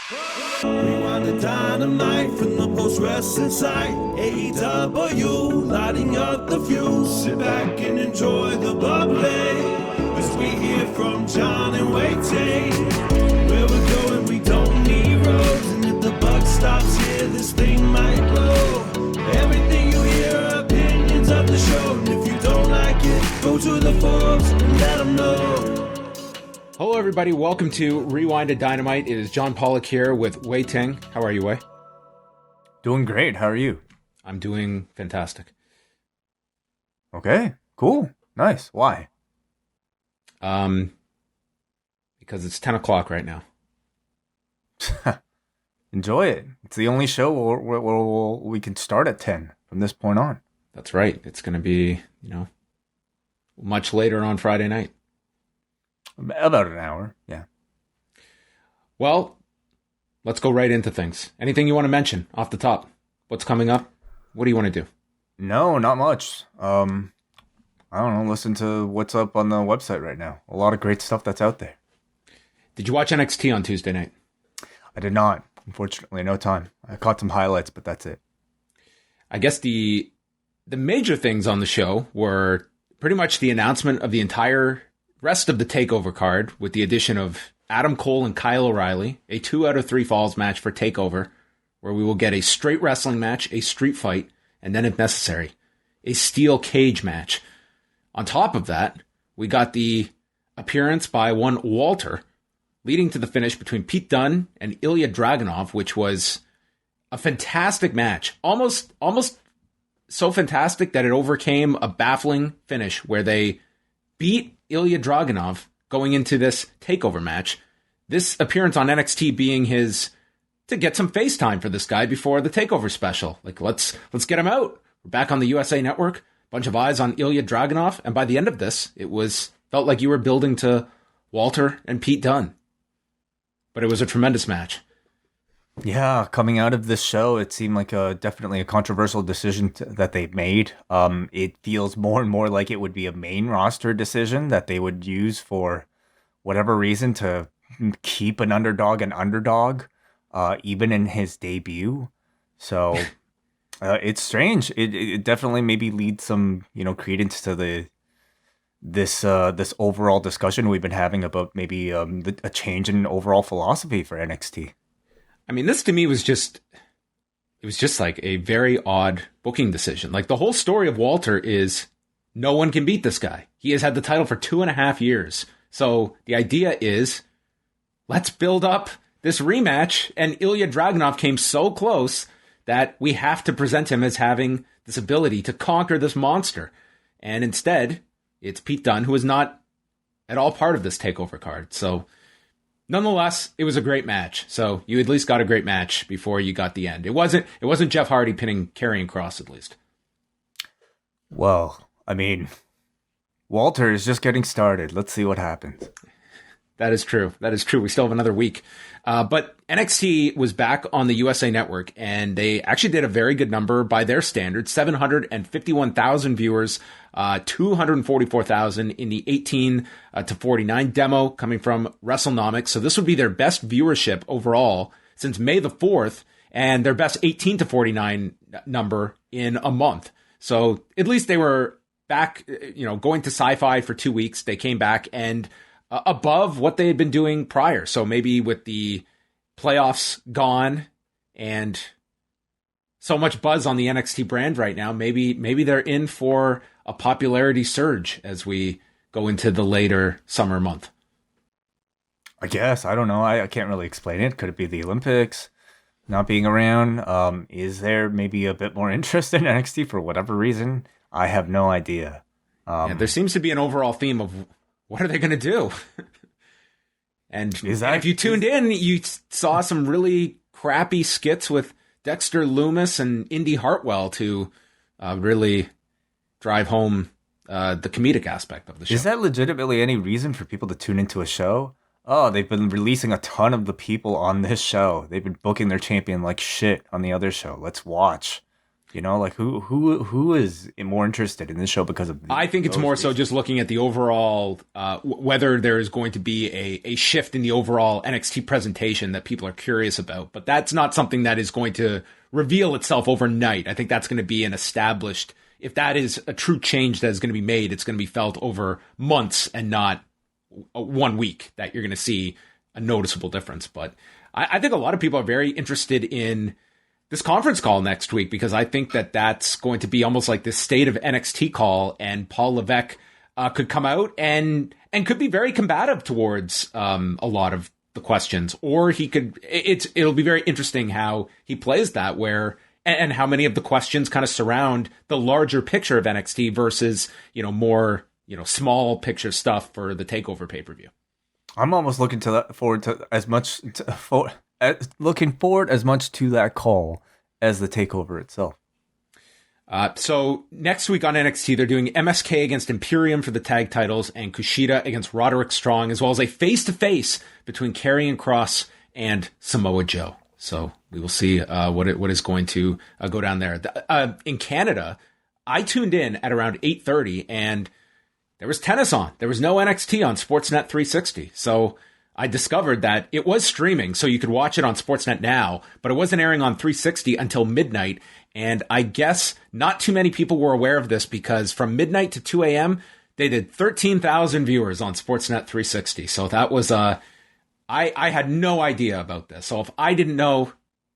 Rewind the dynamite from the post-wrestling site. AEW, lighting up the fuse. Sit back and enjoy the bubbly as we hear from John and Wai Ting. Where we're going, we don't need roads. And if the buck stops here, this thing might blow. Everything you hear are opinions of the show. And if you don't like it, go to the forums and let them know. Hello, everybody. Welcome to Rewind-A-Dynamite. It is John Pollock here with Wai Ting. How are you, Wai? Doing great. How are you? I'm doing fantastic. Okay, cool. Nice. Why? Because it's 10 o'clock right now. Enjoy it. It's the only show where we can start at 10 from this point on. That's right. It's going to be, much later on Friday night. About an hour, yeah. Well, let's go right into things. Anything you want to mention off the top? What's coming up? What do you want to do? No, not much. I don't know. Listen to what's up on the website right now. A lot of great stuff that's out there. Did you watch NXT on Tuesday night? I did not. Unfortunately, no time. I caught some highlights, but that's it. I guess the major things on the show were pretty much the announcement of the entire rest of the TakeOver card, with the addition of Adam Cole and Kyle O'Reilly, a 2 out of 3 falls match for TakeOver, where we will get a straight wrestling match, a street fight, and then, if necessary, a steel cage match. On top of that, we got the appearance by one Walter, leading to the finish between Pete Dunne and Ilya Dragunov, which was a fantastic match. Almost so fantastic that it overcame a baffling finish where they beat Ilya Dragunov going into this TakeOver match. This appearance on NXT being his to get some face time for this guy before the TakeOver special. Like, let's get him out. We're back on the USA Network. Bunch of eyes on Ilya Dragunov, and by the end of this, felt like you were building to Walter and Pete Dunne. But it was a tremendous match. Yeah, coming out of this show, it seemed like definitely a controversial decision that they made. It feels more and more like it would be a main roster decision that they would use for whatever reason to keep an underdog, even in his debut. So it's strange. It definitely maybe leads some credence to this overall discussion we've been having about maybe a change in overall philosophy for NXT. I mean, this to me was just like a very odd booking decision. Like, the whole story of Walter is no one can beat this guy. He has had the title for 2.5 years. So the idea is, let's build up this rematch. And Ilya Dragunov came so close that we have to present him as having this ability to conquer this monster. And instead, it's Pete Dunne, who is not at all part of this TakeOver card. So nonetheless, it was a great match. So you at least got a great match before you got the end. It wasn't Jeff Hardy pinning Karrion Kross, at least. Well, I mean, Walter is just getting started. Let's see what happens. That is true. We still have another week. But NXT was back on the USA Network, and they actually did a very good number by their standards. 751,000 viewers, 244,000 in the 18 to 49 demo coming from WrestleNomics. So this would be their best viewership overall since May the 4th, and their best 18 to 49 number in a month. So at least they were back, going to Sci-Fi for 2 weeks. They came back and above what they had been doing prior. So maybe with the playoffs gone and so much buzz on the NXT brand right now, maybe they're in for a popularity surge as we go into the later summer month. I guess. I don't know. I can't really explain it. Could it be the Olympics not being around? Is there maybe a bit more interest in NXT for whatever reason? I have no idea. There seems to be an overall theme of what are they going to do? and if you tuned in, you saw some really crappy skits with Dexter Lumis and Indy Hartwell to really drive home the comedic aspect of the show. Is that legitimately any reason for people to tune into a show? Oh, they've been releasing a ton of the people on this show. They've been booking their champion like shit on the other show. Let's watch. You know, like who is more interested in this show because of? I think it's more so just looking at the overall, whether there is going to be a shift in the overall NXT presentation that people are curious about. But that's not something that is going to reveal itself overnight. I think that's going to be an established. If that is a true change that is going to be made, it's going to be felt over months and not 1 week that you're going to see a noticeable difference. But I think a lot of people are very interested in this conference call next week, because I think that that's going to be almost like this state of NXT call, and Paul Levesque could come out and could be very combative towards a lot of the questions, or he could. It'll be very interesting how he plays that, where and how many of the questions kind of surround the larger picture of NXT versus more small picture stuff for the TakeOver pay-per-view. I'm almost looking forward as much to that call as the TakeOver itself. So next week on NXT, they're doing MSK against Imperium for the tag titles and Kushida against Roderick Strong, as well as a face-to-face between Karrion Kross and Samoa Joe. So we will see what is going to go down there. In Canada, I tuned in at around 8:30, and there was tennis on. There was no NXT on Sportsnet 360. So I discovered that it was streaming, so you could watch it on Sportsnet now, but it wasn't airing on 360 until midnight. And I guess not too many people were aware of this, because from midnight to 2 a.m., they did 13,000 viewers on Sportsnet 360. So that was, I had no idea about this. So if I didn't know,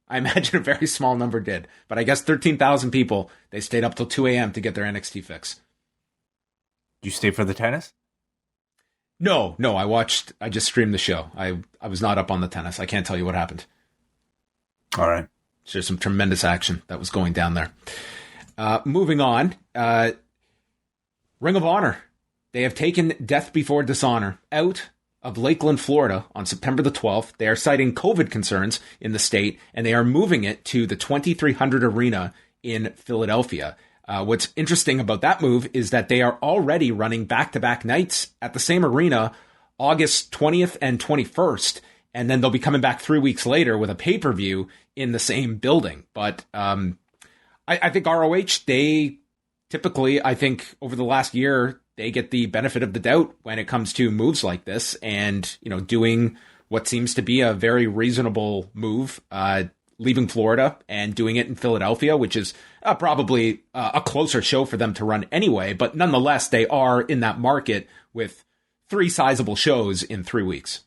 I imagine a very small number did. But I guess 13,000 people, they stayed up till 2 a.m. to get their NXT fix. Did you stay for the tennis? No, I just streamed the show. I was not up on the tennis. I can't tell you what happened. All right. There's some tremendous action that was going down there. Moving on, Ring of Honor. They have taken Death Before Dishonor out of Lakeland, Florida on September the 12th. They are citing COVID concerns in the state, and they are moving it to the 2300 Arena in Philadelphia. What's interesting about that move is that they are already running back-to-back nights at the same arena, August 20th and 21st, and then they'll be coming back 3 weeks later with a pay-per-view in the same building. But I think ROH, they typically, I think over the last year, they get the benefit of the doubt when it comes to moves like this, and doing what seems to be a very reasonable move, leaving Florida and doing it in Philadelphia, which is probably a closer show for them to run anyway. But nonetheless, they are in that market with 3 sizable shows in 3 weeks.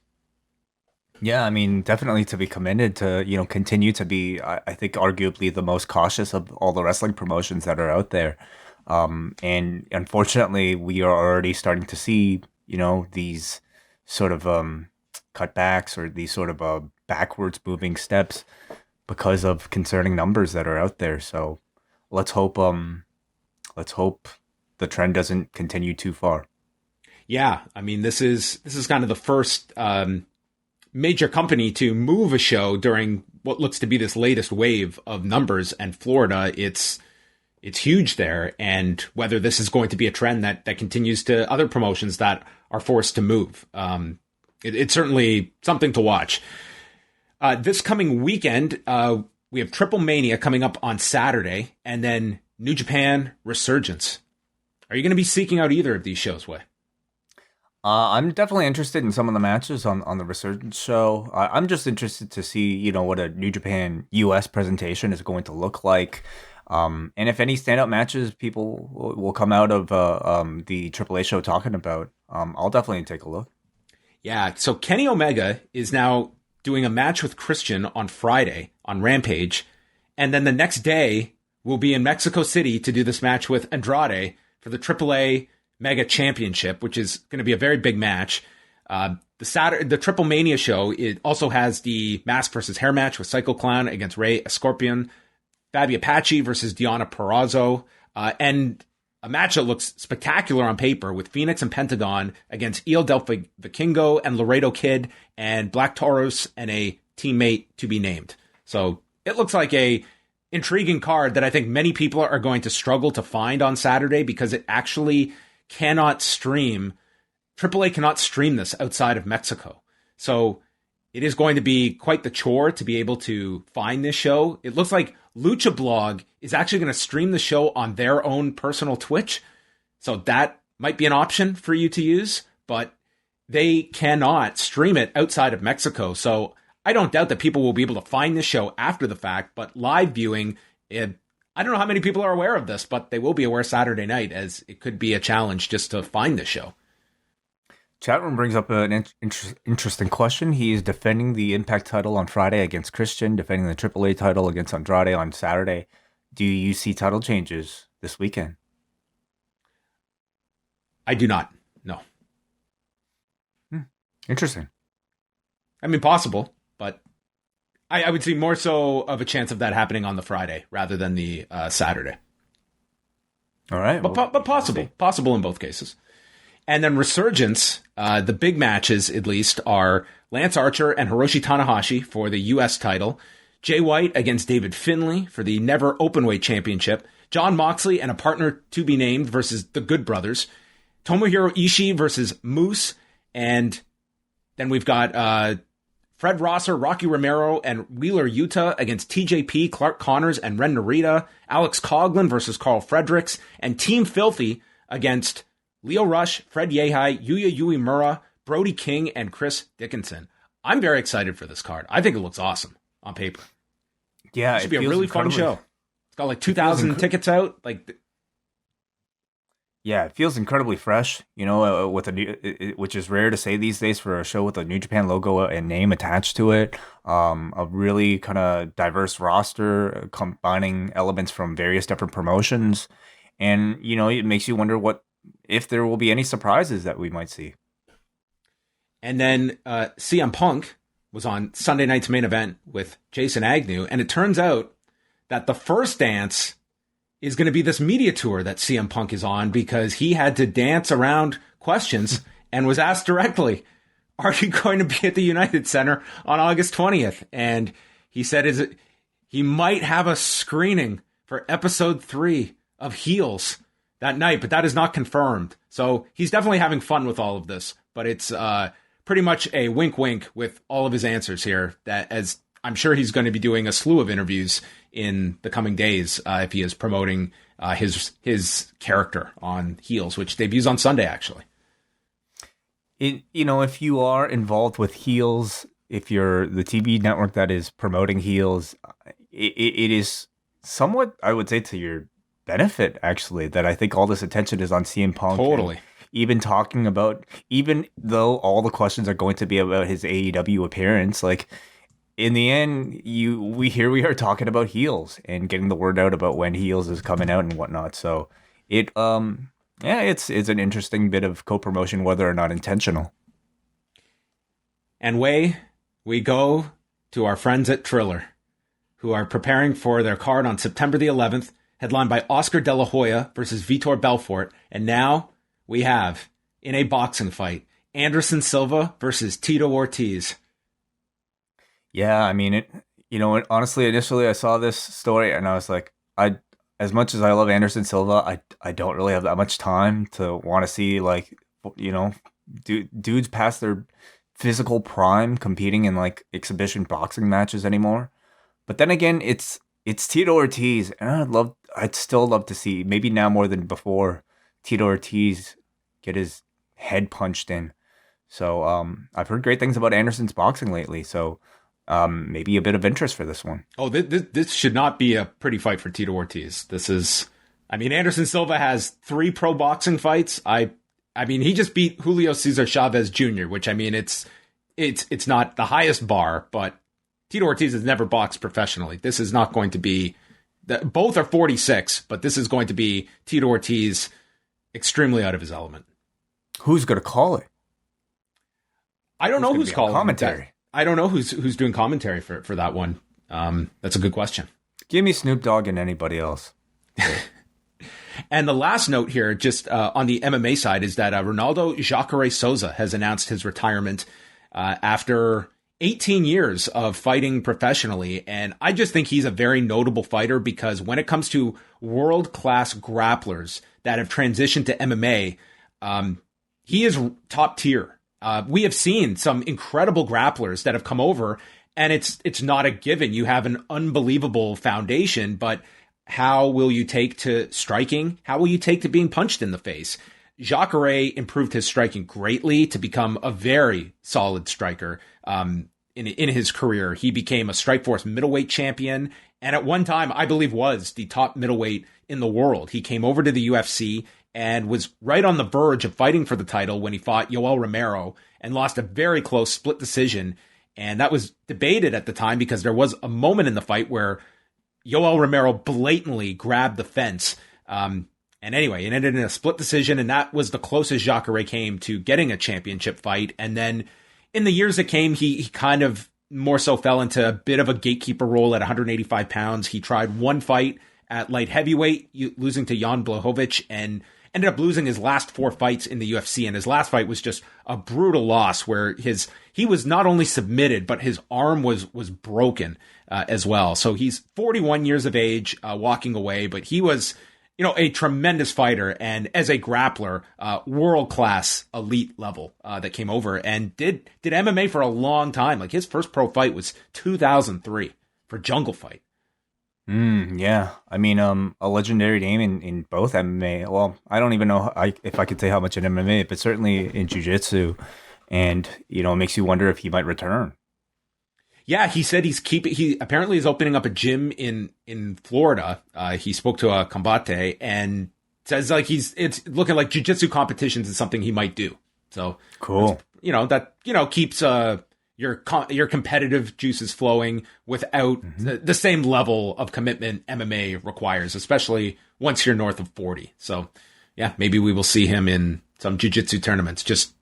Yeah, I mean, definitely to be commended to, continue to be, I think, arguably the most cautious of all the wrestling promotions that are out there. And unfortunately, we are already starting to see, these sort of cutbacks or these sort of backwards moving steps because of concerning numbers that are out there. So let's hope the trend doesn't continue too far. Yeah, I mean, this is kind of the first major company to move a show during what looks to be this latest wave of numbers, and Florida, it's huge there. And whether this is going to be a trend that continues to other promotions that are forced to move, it's certainly something to watch. This coming weekend, we have TripleMania coming up on Saturday, and then New Japan Resurgence. Are you going to be seeking out either of these shows, Way? I'm definitely interested in some of the matches on the Resurgence show. I'm just interested to see, what a New Japan US presentation is going to look like. And if any standout matches people will come out of the AAA show talking about, I'll definitely take a look. Yeah, so Kenny Omega is now doing a match with Christian on Friday on Rampage, and then the next day we'll be in Mexico City to do this match with Andrade for the AAA Mega Championship, which is going to be a very big match. The TripleMania show, it also has the mask versus hair match with Psycho Clown against Rey Escorpion, Fabi Apache versus Deonna Purrazzo, and a match that looks spectacular on paper with Phoenix and Pentagon against Il Del Vikingo and Laredo Kid and Black Taurus and a teammate to be named. So it looks like a intriguing card that I think many people are going to struggle to find on Saturday, because it actually cannot stream. AAA cannot stream this outside of Mexico. So it is going to be quite the chore to be able to find this show. It looks like Lucha Blog is actually going to stream the show on their own personal Twitch. So that might be an option for you to use, but they cannot stream it outside of Mexico. So I don't doubt that people will be able to find this show after the fact, but live viewing, I don't know how many people are aware of this, but they will be aware Saturday night, as it could be a challenge just to find the show. Chat room brings up an interesting question. He is defending the Impact title on Friday against Christian, defending the AAA title against Andrade on Saturday. Do you see title changes this weekend? I do not. No. Interesting. I mean, possible, but I would see more so of a chance of that happening on the Friday rather than the Saturday. All right. But possible in both cases. And then Resurgence, the big matches, at least, are Lance Archer and Hiroshi Tanahashi for the U.S. title, Jay White against David Finlay for the Never Openweight Championship, Jon Moxley and a partner to be named versus the Good Brothers, Tomohiro Ishii versus Moose, and then we've got Fred Rosser, Rocky Romero, and Wheeler Yuta against TJP, Clark Connors, and Ren Narita, Alex Coughlin versus Carl Fredericks, and Team Filthy against Leo Rush, Fred Yehai, Yuya Uemura, Brody King, and Chris Dickinson. I'm very excited for this card. I think it looks awesome on paper. Yeah, it should be a really fun show. It's got like 2,000 tickets out. Yeah, it feels incredibly fresh, with a new, which is rare to say these days for a show with a New Japan logo and name attached to it. A really kind of diverse roster, combining elements from various different promotions. And, it makes you wonder if there will be any surprises that we might see. And then CM Punk was on Sunday night's main event with Jason Agnew. And it turns out that the first dance is going to be this media tour that CM Punk is on, because he had to dance around questions and was asked directly, are you going to be at the United Center on August 20th? And he said he might have a screening for episode 3 of Heels that night, but that is not confirmed. So he's definitely having fun with all of this, but it's pretty much a wink with all of his answers here, that as I'm sure he's going to be doing a slew of interviews in the coming days if he is promoting his character on Heels, which debuts on Sunday, actually. If you are involved with Heels, if you're the TV network that is promoting Heels, it is somewhat, I would say, to your benefit, actually, that I think all this attention is on CM Punk. Totally. Even talking about, even though all the questions are going to be about his AEW appearance, in the end, we are talking about Heels and getting the word out about when Heels is coming out and whatnot. So it's an interesting bit of co-promotion, whether or not intentional. And we go to our friends at Triller, who are preparing for their card on September the 11th, headlined by Oscar De La Hoya versus Vitor Belfort. And now we have, in a boxing fight, Anderson Silva versus Tito Ortiz. Yeah, I mean, honestly, initially I saw this story and I was like, as much as I love Anderson Silva, I don't really have that much time to want to see, dudes past their physical prime competing in exhibition boxing matches anymore. But then again, it's Tito Ortiz, and I'd still love to see, maybe now more than before, Tito Ortiz get his head punched in. So I've heard great things about Anderson's boxing lately, so maybe a bit of interest for this one. Oh, this should not be a pretty fight for Tito Ortiz. Anderson Silva has 3 pro boxing fights. I mean, he just beat Julio Cesar Chavez Jr., which, I mean, it's not the highest bar, but Tito Ortiz has never boxed professionally. This is not going to be, both are 46, but this is going to be Tito Ortiz extremely out of his element. Who's going to call it? I don't know who's calling commentary. I don't know who's doing commentary for that one. That's a good question. Give me Snoop Dogg and anybody else. And the last note here, just on the MMA side, is that Ronaldo Jacare Souza has announced his retirement after 18 years of fighting professionally. And I just think he's a very notable fighter, because when it comes to world-class grapplers that have transitioned to MMA, he is top tier. We have seen some incredible grapplers that have come over, and it's not a given. You have an unbelievable foundation, but How will you take to striking? How will you take to being punched in the face? Jacare improved his striking greatly to become a very solid striker. In his career, he became a Strikeforce middleweight champion, and at one time, I believe, was the top middleweight in the world. He came over to the UFC and was right on the verge of fighting for the title when he fought Yoel Romero and lost a very close split decision. And that was debated at the time because there was a moment in the fight where Yoel Romero blatantly grabbed the fence. And anyway, it ended in a split decision, and that was the closest Jacare came to getting a championship fight. And then in the years that came, he kind of more so fell into a bit of a gatekeeper role at 185 pounds. He tried one fight at light heavyweight, losing to Jan Blachowicz, and ended up losing his last 4 fights in the UFC. And his last fight was just a brutal loss where he was not only submitted, but his arm was broken as well. So he's 41 years of age, walking away, but he was, a tremendous fighter, and as a grappler, world-class elite level that came over and did MMA for a long time. Like his first pro fight was 2003 for Jungle Fight. Yeah. I mean, a legendary name in both MMA. Well, I don't even know if I could say how much in MMA, but certainly in jiu-jitsu. And, it makes you wonder if he might return. Yeah, he said he apparently is opening up a gym in Florida. He spoke to a Combate and says like it's looking like jiu-jitsu competitions is something he might do. So cool. That keeps your competitive juices flowing without the same level of commitment MMA requires, especially once you're north of 40. So yeah, maybe we will see him in some jiu-jitsu tournaments. Just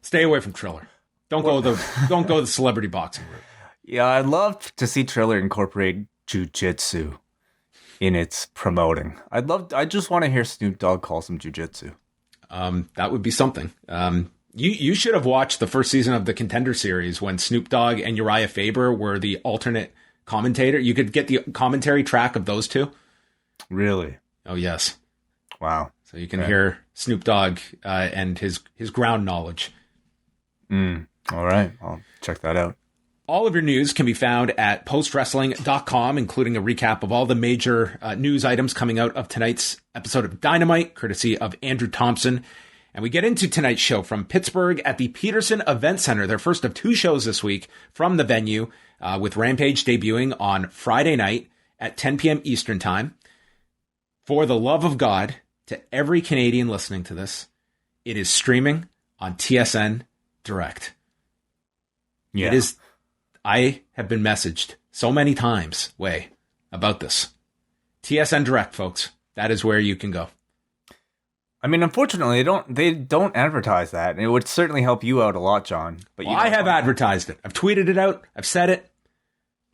stay away from Triller. Don't go the celebrity boxing route. Yeah, I'd love to see Triller incorporate jiu-jitsu in its promoting. I just want to hear Snoop Dogg call some jiu-jitsu. That would be something. You should have watched the first season of the Contender series when Snoop Dogg and Uriah Faber were the alternate commentator. You could get the commentary track of those two. Really? Oh, yes. Wow. So you can hear Snoop Dogg and his ground knowledge. All right. I'll check that out. All of your news can be found at postwrestling.com, including a recap of all the major news items coming out of tonight's episode of Dynamite, courtesy of Andrew Thompson. And we get into tonight's show from Pittsburgh at the Peterson Event Center, their first of 2 shows this week from the venue, with Rampage debuting on Friday night at 10 p.m. Eastern Time. For the love of God, to every Canadian listening to this, it is streaming on TSN Direct. Yeah. It is. I have been messaged so many times, about this. TSN Direct, folks. That is where you can go. I mean, unfortunately, they don't advertise that. And it would certainly help you out a lot, John. But I have advertised it. I've tweeted it out. I've said it.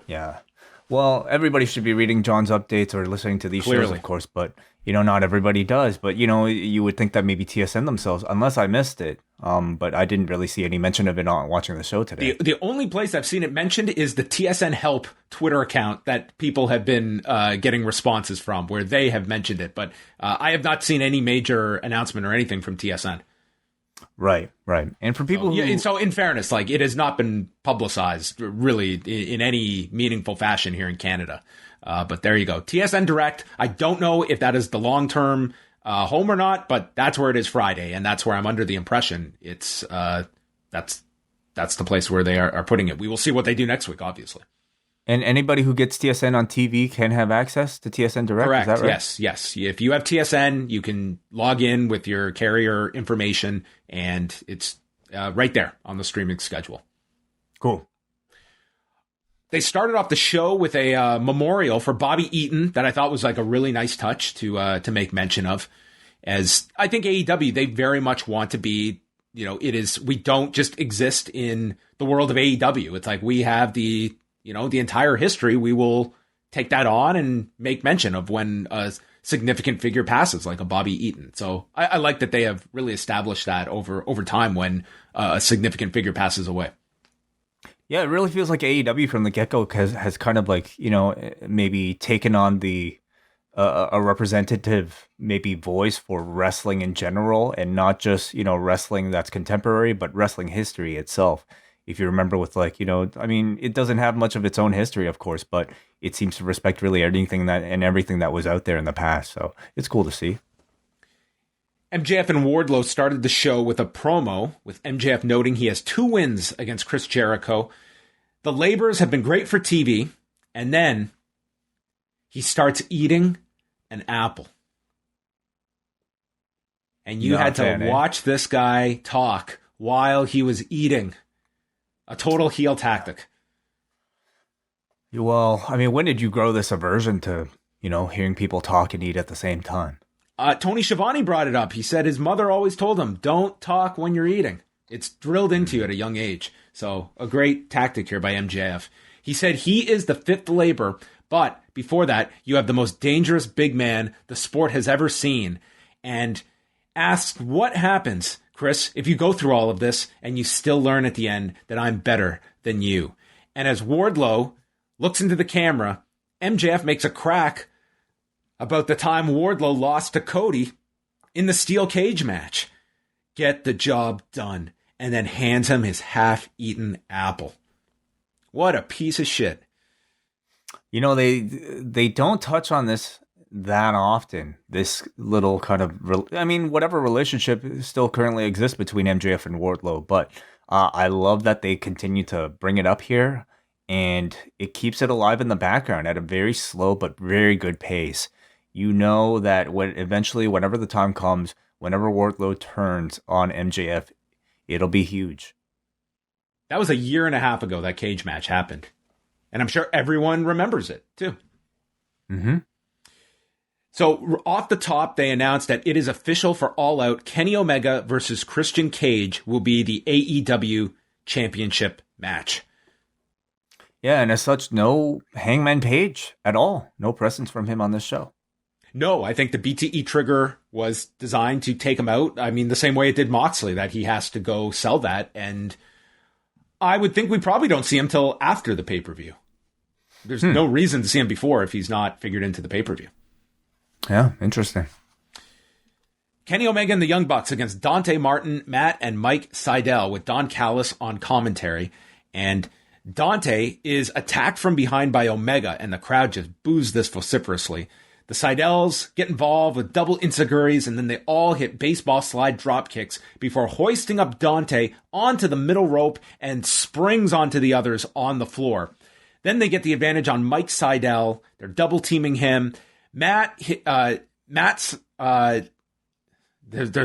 Yeah. Well, everybody should be reading John's updates or listening to these shows, of course. But, not everybody does. But, you would think that maybe TSN themselves, unless I missed it. But I didn't really see any mention of it on watching the show today. The only place I've seen it mentioned is the TSN Help Twitter account that people have been getting responses from, where they have mentioned it. But I have not seen any major announcement or anything from TSN. Right. And for people who... So in fairness, it has not been publicized really in any meaningful fashion here in Canada. But there you go. TSN Direct. I don't know if that is the long-term home or not, but that's where it is Friday, and that's where I'm under the impression it's that's the place where they are putting it. We will see what they do next week, obviously. And anybody who gets TSN on TV can have access to TSN Direct? Correct. Is that right? Yes. If you have TSN, you can log in with your carrier information, and it's right there on the streaming schedule. Cool. They started off the show with a memorial for Bobby Eaton that I thought was a really nice touch to make mention of. As I think AEW, they very much want to be, we don't just exist in the world of AEW. It's like we have the entire history. We will take that on and make mention of when a significant figure passes, like a Bobby Eaton. So I like that they have really established that over time when a significant figure passes away. Yeah, it really feels like AEW from the get-go has kind of maybe taken on the a representative maybe voice for wrestling in general, and not just wrestling that's contemporary, but wrestling history itself. If you remember with like, I mean, it doesn't have much of its own history, of course, but it seems to respect really everything that was out there in the past. So it's cool to see. MJF and Wardlow started the show with a promo, with MJF noting he has 2 wins against Chris Jericho. The labors have been great for TV, and then he starts eating an apple. And you had to watch this guy talk while he was eating. A total heel tactic. Well, I mean, when did you grow this aversion to, hearing people talk and eat at the same time? Tony Schiavone brought it up. He said his mother always told him, don't talk when you're eating. It's drilled into you at a young age. So a great tactic here by MJF. He said he is the fifth labor, but before that, you have the most dangerous big man the sport has ever seen. And asked what happens, Chris, if you go through all of this and you still learn at the end that I'm better than you. And as Wardlow looks into the camera, MJF makes a crack about the time Wardlow lost to Cody in the steel cage match. Get the job done. And then hands him his half-eaten apple. What a piece of shit. They don't touch on this that often. This little kind of, whatever relationship still currently exists between MJF and Wardlow. But I love that they continue to bring it up here. And it keeps it alive in the background at a very slow but very good pace. You know that whenever the time comes, whenever Wardlow turns on MJF, it'll be huge. That was 1.5 years ago that cage match happened. And I'm sure everyone remembers it, too. Mm-hmm. So off the top, they announced that it is official for All Out. Kenny Omega versus Christian Cage will be the AEW Championship match. Yeah, and as such, no Hangman Page at all. No presence from him on this show. No, I think the BTE trigger was designed to take him out. I mean, the same way it did Moxley, that he has to go sell that. And I would think we probably don't see him till after the pay-per-view. There's no reason to see him before if he's not figured into the pay-per-view. Yeah, interesting. Kenny Omega and the Young Bucks against Dante Martin, Matt, and Mike Sydal with Don Callis on commentary. And Dante is attacked from behind by Omega, and the crowd just boos this vociferously. The Sydals get involved with double enziguris, and then they all hit baseball slide drop kicks before hoisting up Dante onto the middle rope and springs onto the others on the floor. Then they get the advantage on Mike Sydal. They're double teaming him. There's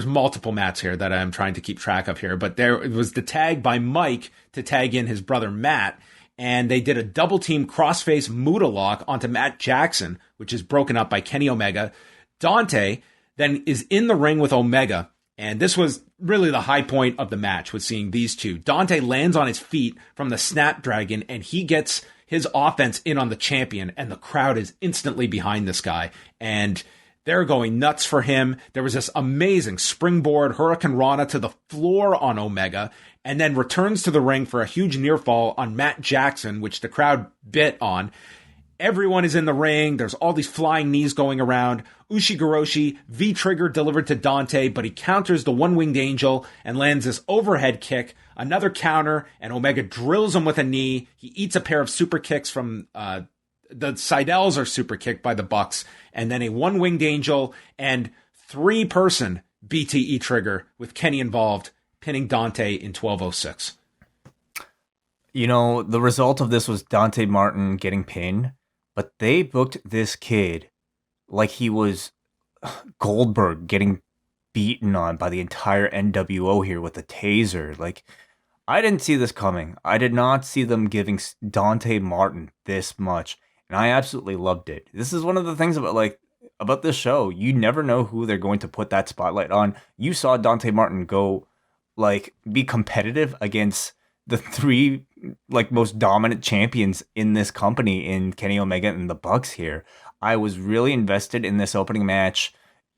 multiple Matts here that I'm trying to keep track of here, but it was the tag by Mike to tag in his brother Matt, and they did a double team crossface Muda lock onto Matt Jackson, which is broken up by Kenny Omega. Dante then is in the ring with Omega, and this was really the high point of the match, was seeing these two. Dante lands on his feet from the Snapdragon, and he gets his offense in on the champion, and the crowd is instantly behind this guy, and they're going nuts for him. There was this amazing springboard Hurricane Rana to the floor on Omega, and then returns to the ring for a huge near fall on Matt Jackson, which the crowd bit on. Everyone is in the ring. There's all these flying knees going around. Ushigoroshi V-trigger delivered to Dante, but he counters the one-winged angel and lands this overhead kick. Another counter, and Omega drills him with a knee. He eats a pair of super kicks from the Sydals are super kicked by the Bucks, and then a one-winged angel and 3-person BTE trigger with Kenny involved, pinning Dante in 12:06. The result of this was Dante Martin getting pinned, but they booked this kid like he was Goldberg getting beaten on by the entire NWO here with a taser. Like, I didn't see this coming. I did not see them giving Dante Martin this much, and I absolutely loved it. This is one of the things about this show. You never know who they're going to put that spotlight on. You saw Dante Martin go be competitive against the 3 most dominant champions in this company in Kenny Omega and the Bucks here. I was really invested in this opening match,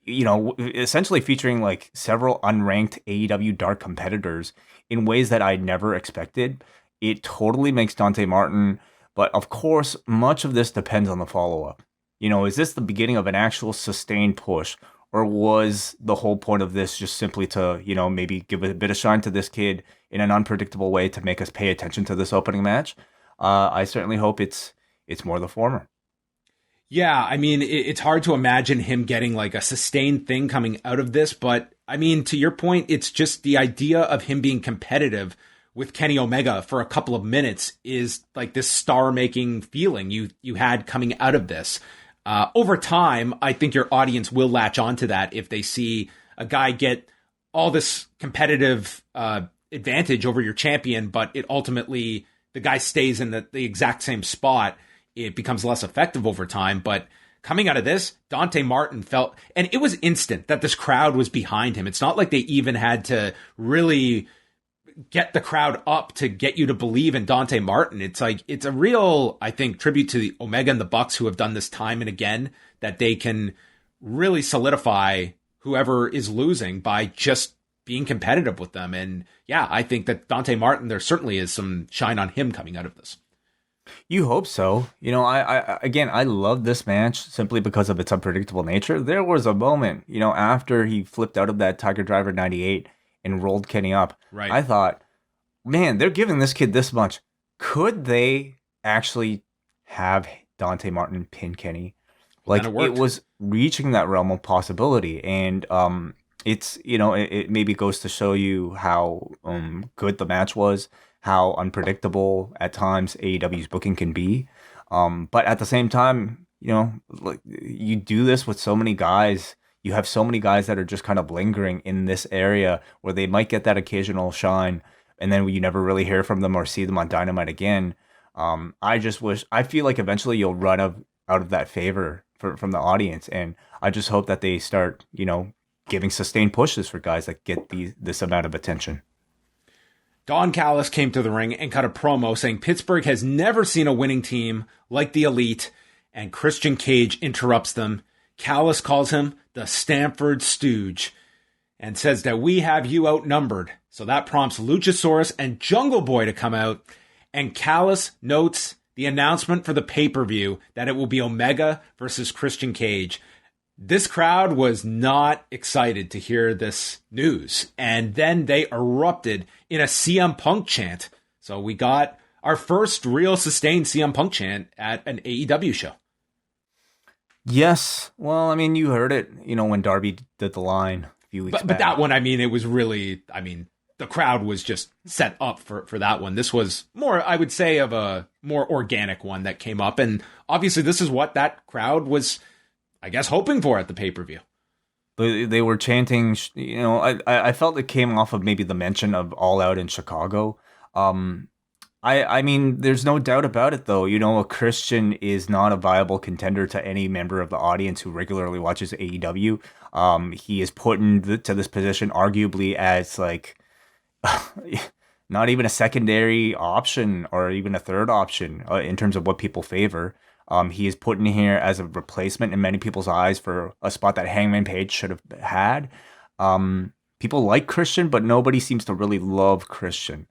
essentially featuring several unranked AEW Dark competitors in ways that I never expected. It totally makes Dante Martin, but of course, much of this depends on the follow-up. Is this the beginning of an actual sustained push? Or was the whole point of this just simply to, maybe give a bit of shine to this kid in an unpredictable way to make us pay attention to this opening match. I certainly hope it's more the former. Yeah, I mean, it's hard to imagine him getting like a sustained thing coming out of this, but I mean, to your point, it's just the idea of him being competitive with Kenny Omega for a couple of minutes is like this star-making feeling you had coming out of this. Over time, I think your audience will latch onto that if they see a guy get all this competitive advantage over your champion, but it ultimately, the guy stays in the exact same spot. It becomes less effective over time. But coming out of this, Dante Martin felt, and it was instant that this crowd was behind him. It's not like they even had to really get the crowd up to get you to believe in Dante Martin. It's like, it's a real, I think, tribute to the Omega and the Bucks who have done this time and again, that they can really solidify whoever is losing by just being competitive with them. And yeah, I think that Dante Martin, there certainly is some shine on him coming out of this. You hope so. You know, I love this match simply because of its unpredictable nature. There was a moment, you know, after he flipped out of that Tiger Driver 98 and rolled Kenny up. Right. I thought, man, they're giving this kid this much. Could they actually have Dante Martin pin Kenny? Like, it was reaching that realm of possibility. And it's, you know, it maybe goes to show you how good the match was, how unpredictable at times AEW's booking can be. But at the same time, you know, like, you do this with so many guys. You have so many guys that are just kind of lingering in this area where they might get that occasional shine, and then you never really hear from them or see them on Dynamite again. I feel like eventually you'll run out of that favor from the audience. And I just hope that they start, you know, giving sustained pushes for guys that get this amount of attention. Don Callis came to the ring and cut a promo saying Pittsburgh has never seen a winning team like the Elite, and Christian Cage interrupts them. Callis calls him the Stamford Stooge and says that we have you outnumbered. So that prompts Luchasaurus and Jungle Boy to come out, and Callis notes the announcement for the pay-per-view that it will be Omega versus Christian Cage. This crowd was not excited to hear this news, and then they erupted in a CM Punk chant. So we got our first real sustained CM Punk chant at an AEW show. Yes. Well, I mean, you heard it, you know, when Darby did the line a few weeks back. But that one, I mean, it was really, I mean, the crowd was just set up for that one. This was more, I would say, of a more organic one that came up. And obviously this is what that crowd was, I guess, hoping for at the pay-per-view. They were chanting, you know, I felt it came off of maybe the mention of All Out in Chicago. I mean, there's no doubt about it, though. You know, a Christian is not a viable contender to any member of the audience who regularly watches AEW. He is put into this position arguably as, like, not even a secondary option or even a third option in terms of what people favor. He is put in here as a replacement in many people's eyes for a spot that Hangman Page should have had. People like Christian, but nobody seems to really love Christian.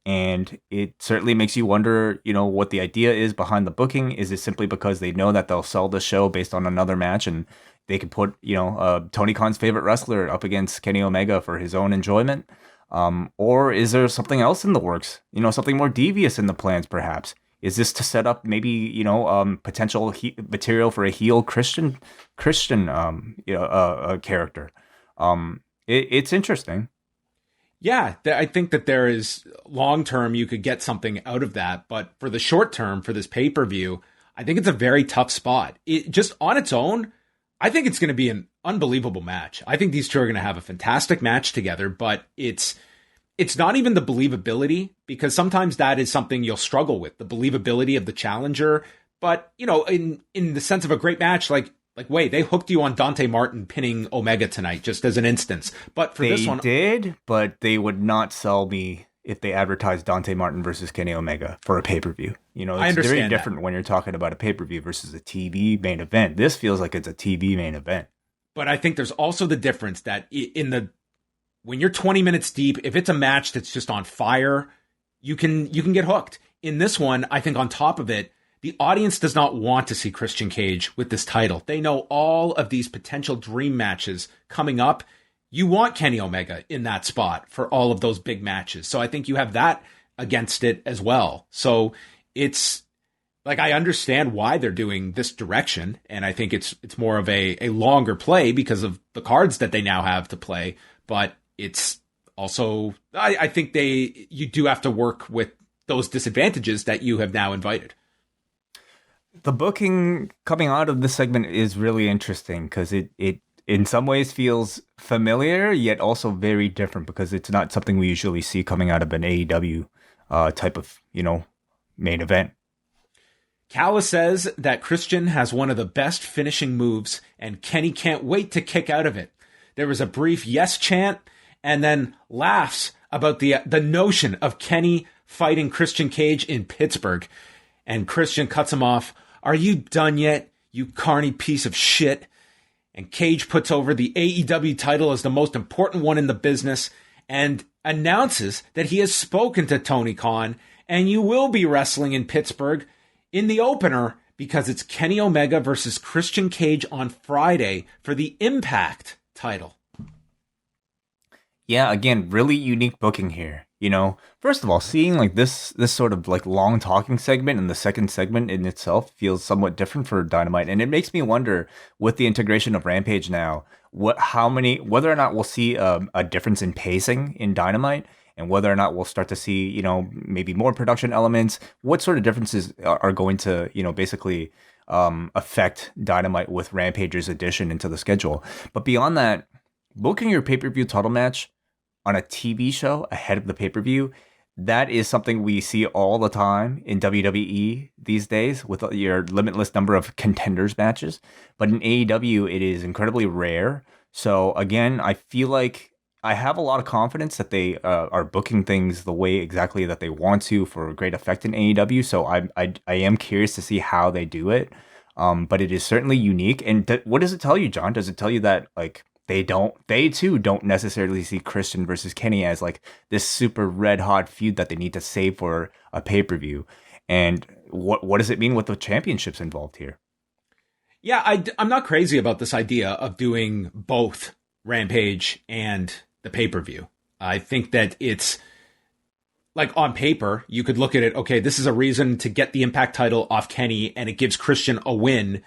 And it certainly makes you wonder, you know, what the idea is behind the booking. Is it simply because they know that they'll sell the show based on another match and they can put, you know, Tony Khan's favorite wrestler up against Kenny Omega for his own enjoyment? Or is there something else in the works? You know, something more devious in the plans, perhaps? Is this to set up maybe, you know, potential material for a heel Christian character? It's interesting. Yeah, I think that there is long term, you could get something out of that. But for the short term, for this pay-per-view, I think it's a very tough spot. It just on its own, I think it's going to be an unbelievable match. I think these two are going to have a fantastic match together, but it's not even the believability, because sometimes that is something you'll struggle with, the believability of the challenger. But, you know, in the sense of a great match, like, wait, they hooked you on Dante Martin pinning Omega tonight, just as an instance. But for this one, they did, but they would not sell me if they advertised Dante Martin versus Kenny Omega for a pay-per-view. You know, it's very different when you're talking about a pay-per-view versus a TV main event. This feels like it's a TV main event. But I think there's also the difference that when you're 20 minutes deep, if it's a match that's just on fire, you can get hooked. In this one, I think on top of it, the audience does not want to see Christian Cage with this title. They know all of these potential dream matches coming up. you want Kenny Omega in that spot for all of those big matches. So I think you have that against it as well. So it's like, I understand why they're doing this direction. And I think it's more of a longer play because of the cards that they now have to play. But it's also, I think you do have to work with those disadvantages that you have now invited. The booking coming out of this segment is really interesting because it in some ways feels familiar, yet also very different because it's not something we usually see coming out of an AEW type of, main event. Callis says that Christian has one of the best finishing moves and Kenny can't wait to kick out of it. There was a brief yes chant and then laughs about the notion of Kenny fighting Christian Cage in Pittsburgh. And Christian cuts him off. Are you done yet, you carny piece of shit? And Cage puts over the AEW title as the most important one in the business and announces that he has spoken to Tony Khan and you will be wrestling in Pittsburgh in the opener because it's Kenny Omega versus Christian Cage on Friday for the Impact title. Yeah, again, really unique booking here. First of all, seeing like this sort of like long talking segment and the second segment in itself feels somewhat different for Dynamite, and it makes me wonder with the integration of Rampage now, whether or not we'll see a difference in pacing in Dynamite, and whether or not we'll start to see maybe more production elements. What sort of differences are going to basically affect Dynamite with Rampage's addition into the schedule? But beyond that, booking your pay-per-view title match on a TV show ahead of the pay-per-view, that is something we see all the time in WWE these days with your limitless number of contenders matches. But in AEW, it is incredibly rare. So again, I feel like I have a lot of confidence that they are booking things the way exactly that they want to for great effect in AEW. So I am curious to see how they do it. But it is certainly unique. And what does it tell you, John? Does it tell you that like they too don't necessarily see Christian versus Kenny as like this super red hot feud that they need to save for a pay-per-view? And what does it mean with the championships involved here? Yeah, I'm not crazy about this idea of doing both Rampage and the pay-per-view. I think that it's like on paper, you could look at it, okay, this is a reason to get the Impact title off Kenny and it gives Christian a win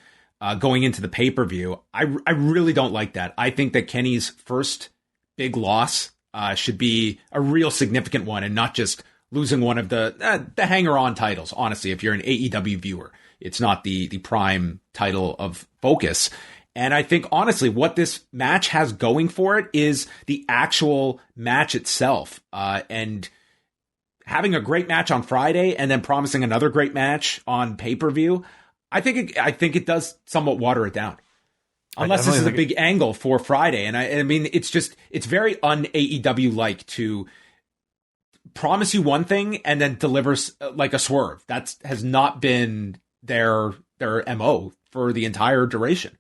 going into the pay-per-view. I really don't like that. I think that Kenny's first big loss should be a real significant one and not just losing one of the hanger-on titles. Honestly, if you're an AEW viewer, it's not the prime title of focus. And I think, honestly, what this match has going for it is the actual match itself. And having a great match on Friday and then promising another great match on pay-per-view, I think it does somewhat water it down. Unless this is a big angle for Friday. And I mean, it's very un-AEW-like to promise you one thing and then delivers like a swerve. That has not been their MO for the entire duration.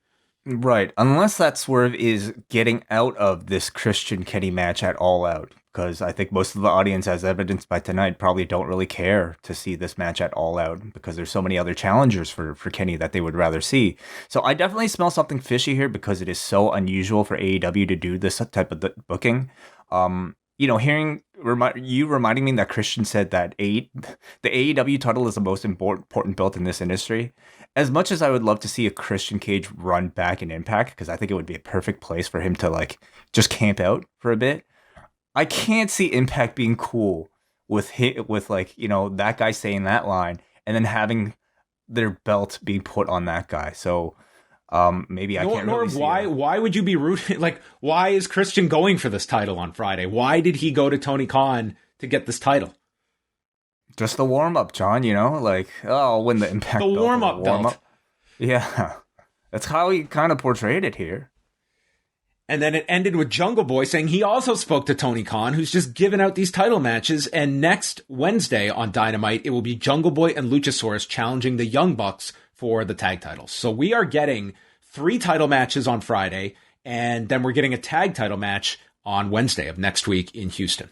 Right. Unless that swerve is getting out of this Christian Kenny match at All Out. Because I think most of the audience, as evidenced by tonight, probably don't really care to see this match at All Out because there's so many other challengers for Kenny that they would rather see. So I definitely smell something fishy here because it is so unusual for AEW to do this type of booking. Hearing you reminding me that Christian said that the AEW title is the most important belt in this industry. As much as I would love to see a Christian Cage run back in Impact, because I think it would be a perfect place for him to like just camp out for a bit, I can't see Impact being cool with that guy saying that line and then having their belt being put on that guy. So maybe I can't really see why would you be rooting? Like, why is Christian going for this title on Friday? Why did he go to Tony Khan to get this title? Just the warm up, John. I'll win the Impact. The warm up belt. Yeah, that's how he kind of portrayed it here. And then it ended with Jungle Boy saying he also spoke to Tony Khan, who's just given out these title matches. And next Wednesday on Dynamite, it will be Jungle Boy and Luchasaurus challenging the Young Bucks for the tag titles. So we are getting 3 title matches on Friday, and then we're getting a tag title match on Wednesday of next week in Houston.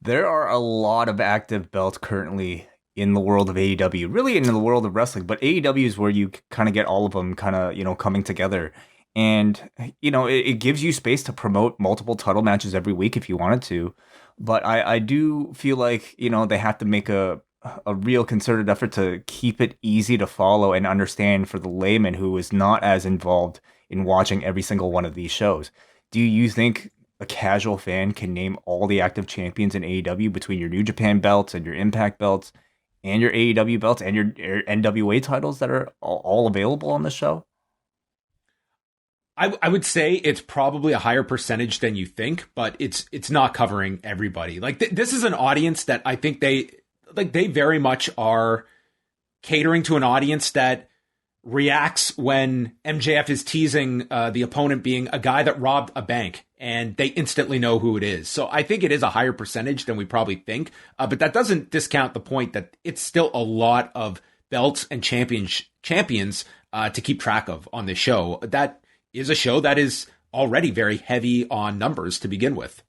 There are a lot of active belts currently in the world of AEW, really in the world of wrestling, but AEW is where you kind of get all of them kind of, coming together. And, it gives you space to promote multiple title matches every week if you wanted to. But I do feel like, they have to make a real concerted effort to keep it easy to follow and understand for the layman who is not as involved in watching every single one of these shows. Do you think a casual fan can name all the active champions in AEW between your New Japan belts and your Impact belts and your AEW belts and your NWA titles that are all available on the show? I would say it's probably a higher percentage than you think, but it's not covering everybody. Like this is an audience that I think they very much are catering to an audience that reacts when MJF is teasing the opponent being a guy that robbed a bank, and they instantly know who it is. So I think it is a higher percentage than we probably think, but that doesn't discount the point that it's still a lot of belts and champions to keep track of on this show. That is a show that is already very heavy on numbers to begin with.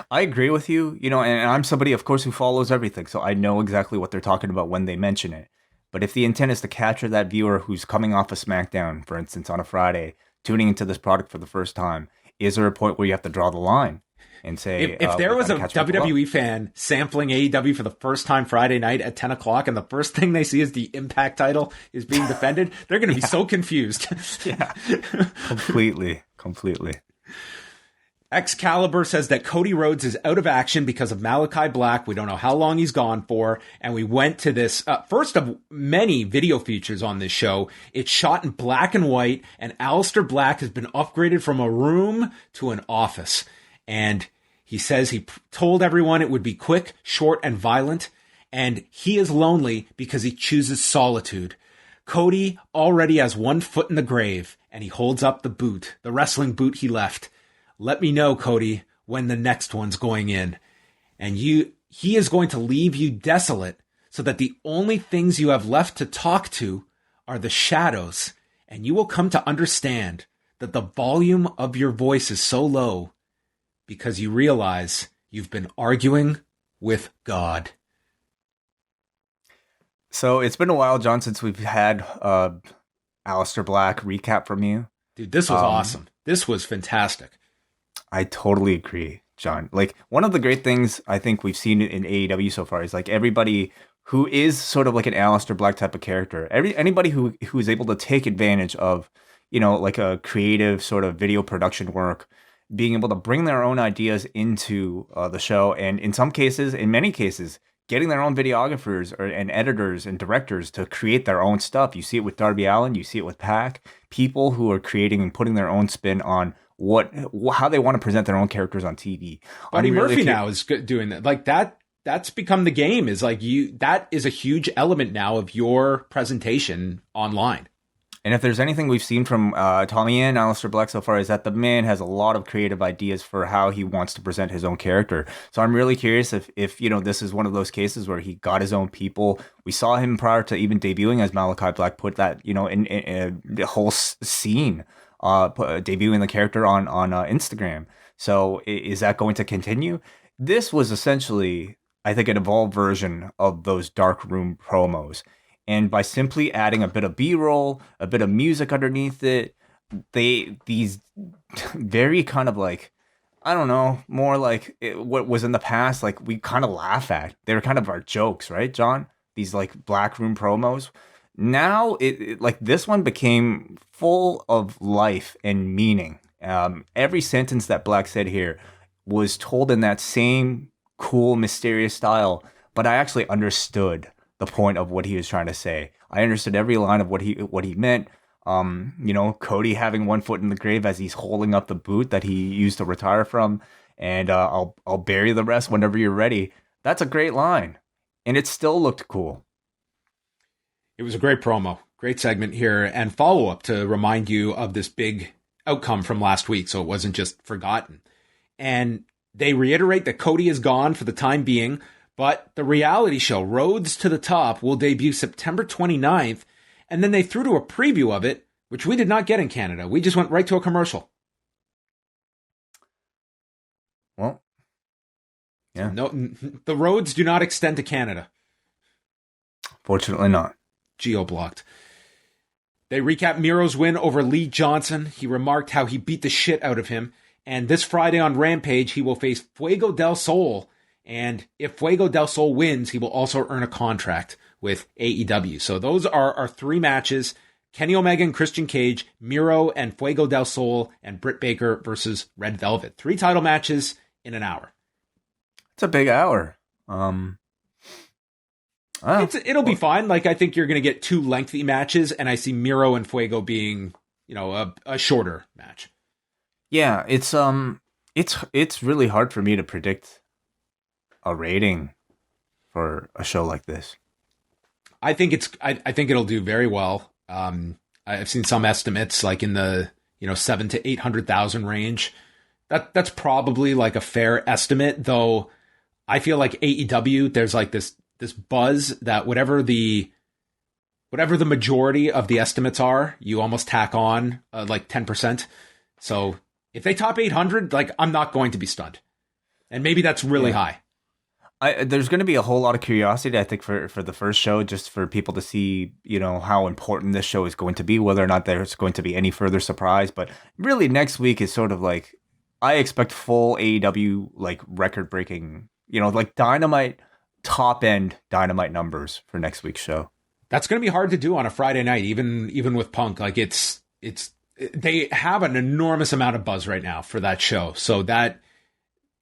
I agree with you, and I'm somebody, of course, who follows everything, so I know exactly what they're talking about when they mention it. But if the intent is to capture that viewer who's coming off of SmackDown, for instance, on a Friday, tuning into this product for the first time, is there a point where you have to draw the line and say, if there was a WWE fan sampling AEW for the first time Friday night at 10 o'clock and the first thing they see is the Impact title is being defended, they're going to be so confused. Yeah, completely. Excalibur says that Cody Rhodes is out of action because of Malachi Black. We don't know how long he's gone for. And we went to this first of many video features on this show. It's shot in black and white, and Aleister Black has been upgraded from a room to an office. And he says he told everyone it would be quick, short, and violent. And he is lonely because he chooses solitude. Cody already has one foot in the grave, and he holds up the boot, the wrestling boot he left. Let me know, Cody, when the next one's going in. And he is going to leave you desolate so that the only things you have left to talk to are the shadows. And you will come to understand that the volume of your voice is so low because you realize you've been arguing with God. So it's been a while, John, since we've had Aleister Black recap from you. Dude, this was awesome. This was fantastic. I totally agree, John. Like, one of the great things I think we've seen in AEW so far is like everybody who is sort of like an Aleister Black type of character, anybody who is able to take advantage of, like a creative sort of video production work, being able to bring their own ideas into the show, and in many cases, getting their own videographers and editors and directors to create their own stuff. You see it with Darby Allin, you see it with Pac, people who are creating and putting their own spin on how they want to present their own characters on TV. Buddy Murphy now is doing that. Like that's become the game. Is like that is a huge element now of your presentation online. And if there's anything we've seen from Tommy and Aleister Black so far, is that the man has a lot of creative ideas for how he wants to present his own character. So I'm really curious if this is one of those cases where he got his own people. We saw him prior to even debuting as Malachi Black put that in the whole scene. Debuting the character on Instagram. So is that going to continue? This was essentially, I think, an evolved version of those dark room promos. And by simply adding a bit of B-roll, a bit of music underneath it, these very kind of like, I don't know, more like what was in the past, like we kind of laugh at. They were kind of our jokes, right, John? These like black room promos. Now, it like this one became full of life and meaning. Every sentence that Black said here was told in that same cool, mysterious style, but I actually understood the point of what he was trying to say. I understood every line of what he meant. Cody having one foot in the grave as he's holding up the boot that he used to retire from, and I'll bury the rest whenever you're ready. That's a great line, and it still looked cool. It was a great promo, great segment here, and follow-up to remind you of this big outcome from last week, so it wasn't just forgotten. And they reiterate that Cody is gone for the time being, but the reality show, Roads to the Top, will debut September 29th, and then they threw to a preview of it, which we did not get in Canada. We just went right to a commercial. Well, yeah. No, the roads do not extend to Canada. Fortunately not. Geo-blocked. They recap Miro's win over Lee Johnson. He remarked how he beat the shit out of him. And this Friday on Rampage, he will face Fuego del Sol. And if Fuego del Sol wins, he will also earn a contract with AEW. So those are our 3 matches. Kenny Omega and Christian Cage, Miro and Fuego del Sol, and Britt Baker versus Red Velvet. 3 title matches in an hour. It's a big hour. It'll be fine. Like, I think you're going to get 2 lengthy matches, and I see Miro and Fuego being, a shorter match. Yeah, it's really hard for me to predict a rating for a show like this. I think it'll do very well. I've seen some estimates like in the 700,000 to 800,000 range. That's probably like a fair estimate, though. I feel like AEW, there's like this buzz that whatever the majority of the estimates are, you almost tack on like 10%. So if they top 800, like, I'm not going to be stunned, and maybe that's really high. There's going to be a whole lot of curiosity, I think, for the first show, just for people to see, how important this show is going to be, whether or not there's going to be any further surprise. But really, next week is sort of like, I expect full AEW, like, record-breaking, like Dynamite, top-end Dynamite numbers for next week's show. That's going to be hard to do on a Friday night, even with Punk. Like, they have an enormous amount of buzz right now for that show. So that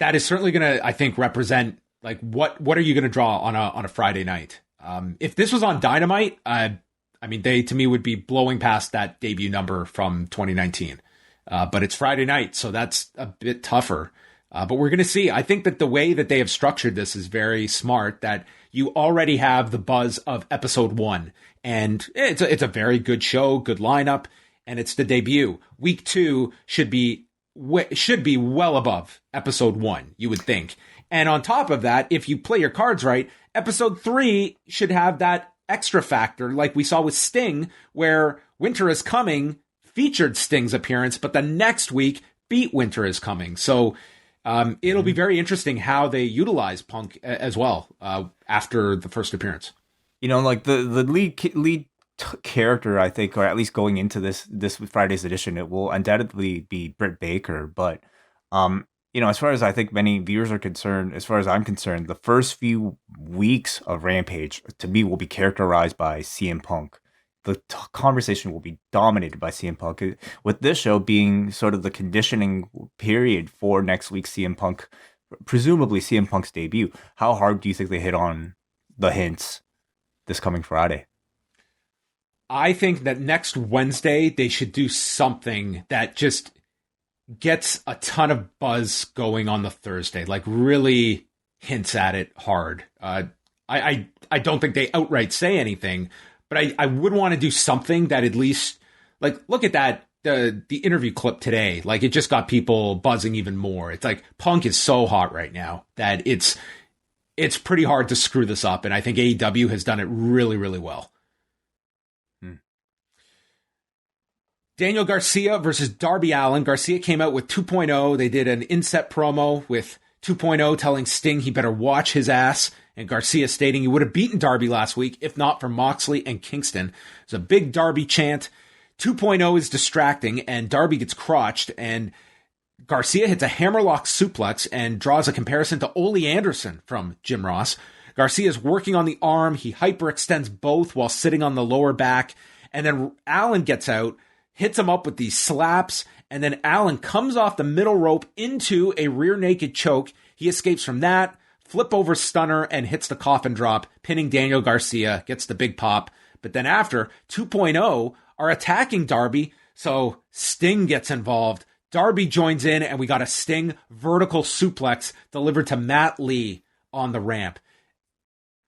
is certainly going to, I think, represent, like, what are you going to draw on a Friday night? If this was on Dynamite, they, to me, would be blowing past that debut number from 2019. But it's Friday night, so that's a bit tougher. But we're going to see. I think that the way that they have structured this is very smart, that you already have the buzz of episode 1. And it's a very good show, good lineup, and it's the debut. Week 2 should be well above episode 1, you would think. And on top of that, if you play your cards right, episode 3 should have that extra factor, like we saw with Sting, where Winter is Coming featured Sting's appearance, but the next week beat Winter is Coming. So it'll be very interesting how they utilize Punk as well after the first appearance. Like the lead character, I think, or at least going into this Friday's edition, it will undoubtedly be Britt Baker, but as far as I think many viewers are concerned, as far as I'm concerned, the first few weeks of Rampage, to me, will be characterized by CM Punk. The conversation will be dominated by CM Punk, with this show being sort of the conditioning period for next week's CM Punk, presumably CM Punk's debut. How hard do you think they hit on the hints this coming Friday? I think that next Wednesday, they should do something that just gets a ton of buzz going on the Thursday, like really hints at it hard. I don't think they outright say anything, but I would want to do something that at least, like, look at that, the interview clip today. Like, it just got people buzzing even more. It's like Punk is so hot right now that it's pretty hard to screw this up. And I think AEW has done it really, really well. Daniel Garcia versus Darby Allin. Garcia came out with 2.0. They did an inset promo with 2.0 telling Sting he better watch his ass, and Garcia stating he would have beaten Darby last week if not for Moxley and Kingston. It's a big Darby chant. 2.0 is distracting, and Darby gets crotched, and Garcia hits a hammerlock suplex and draws a comparison to Ole Anderson from Jim Ross. Garcia is working on the arm. He hyperextends both while sitting on the lower back, and then Allin gets out, hits him up with these slaps, and then Allin comes off the middle rope into a rear naked choke. He escapes from that, flip over stunner, and hits the coffin drop, pinning Daniel Garcia, gets the big pop. But then after, 2.0 are attacking Darby, so Sting gets involved. Darby joins in, and we got a Sting vertical suplex delivered to Matt Lee on the ramp.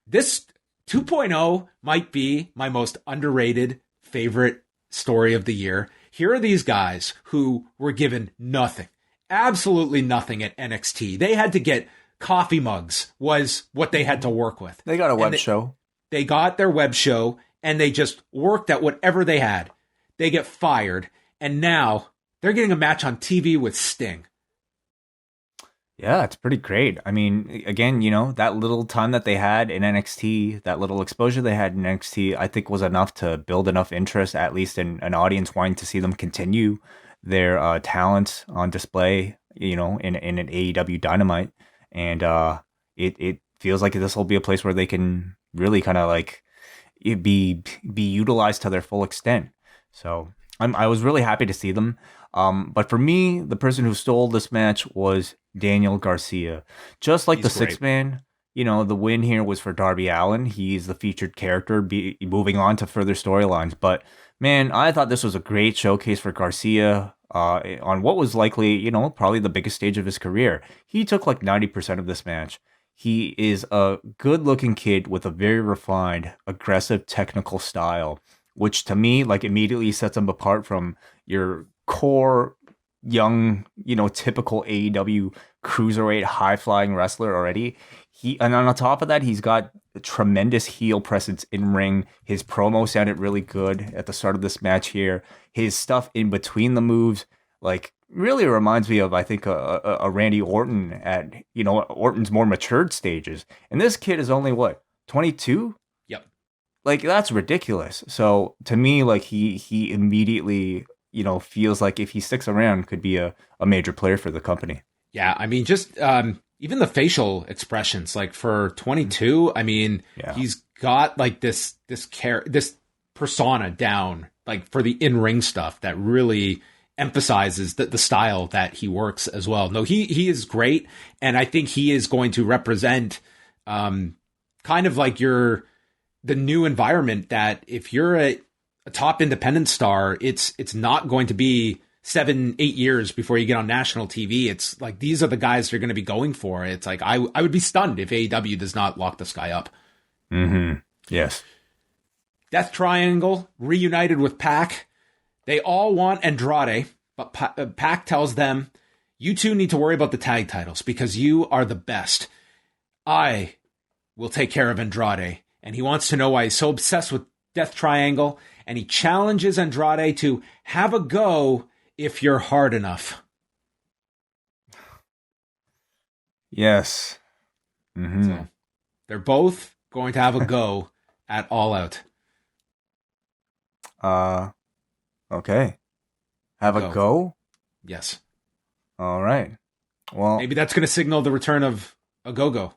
This 2.0 might be my most underrated favorite story of the year. Here are these guys who were given nothing, absolutely nothing at NXT. They had to get coffee mugs was what they had to work with. They got a web show. They got their web show, and they just worked at whatever they had. They get fired, and now they're getting a match on TV with Sting. Yeah, it's pretty great. I mean, again, that little time that they had in NXT, that little exposure they had in NXT, I think was enough to build enough interest, at least in an audience wanting to see them continue their talents on display, in an AEW Dynamite. And it feels like this will be a place where they can really kind of like be utilized to their full extent. So I was really happy to see them. But for me, the person who stole this match was Daniel Garcia. Just like He's the great. six man, the win here was for Darby Allin. He's the featured character, moving on to further storylines. But man, I thought this was a great showcase for Garcia. On what was likely, probably the biggest stage of his career. He took like 90% of this match. He is a good-looking kid with a very refined, aggressive, technical style, which to me, like, immediately sets him apart from your core young, typical AEW cruiserweight high-flying wrestler already. And on top of that, he's got a tremendous heel presence in ring. His promo sounded really good at the start of this match here. His stuff in between the moves, like, really reminds me of, I think, a Randy Orton at, Orton's more matured stages. And this kid is only, what, 22? Yep. Like, that's ridiculous. So, to me, like, he immediately, feels like if he sticks around, could be a major player for the company. Yeah, I mean, just even the facial expressions, like for 22, I mean, he's got like this persona down, like for the in-ring stuff that really emphasizes the style that he works as well. No, he is great, and I think he is going to represent kind of like the new environment that if you're a top independent star, it's not going to be 7-8 years before you get on national TV. It's like these are the guys you're going to be going for. It's like I would be stunned if AEW does not lock this guy up. Mm-hmm. Yes. Death Triangle reunited with Pac. They all want Andrade, but Pac tells them, you two need to worry about the tag titles because you are the best. I will take care of Andrade. And he wants to know why he's so obsessed with Death Triangle. And he challenges Andrade to have a go if you're hard enough. Yes. Mm-hmm. So they're both going to have a go at All Out. Okay. Have a go? Yes. All right. Well, maybe that's going to signal the return of a go-go.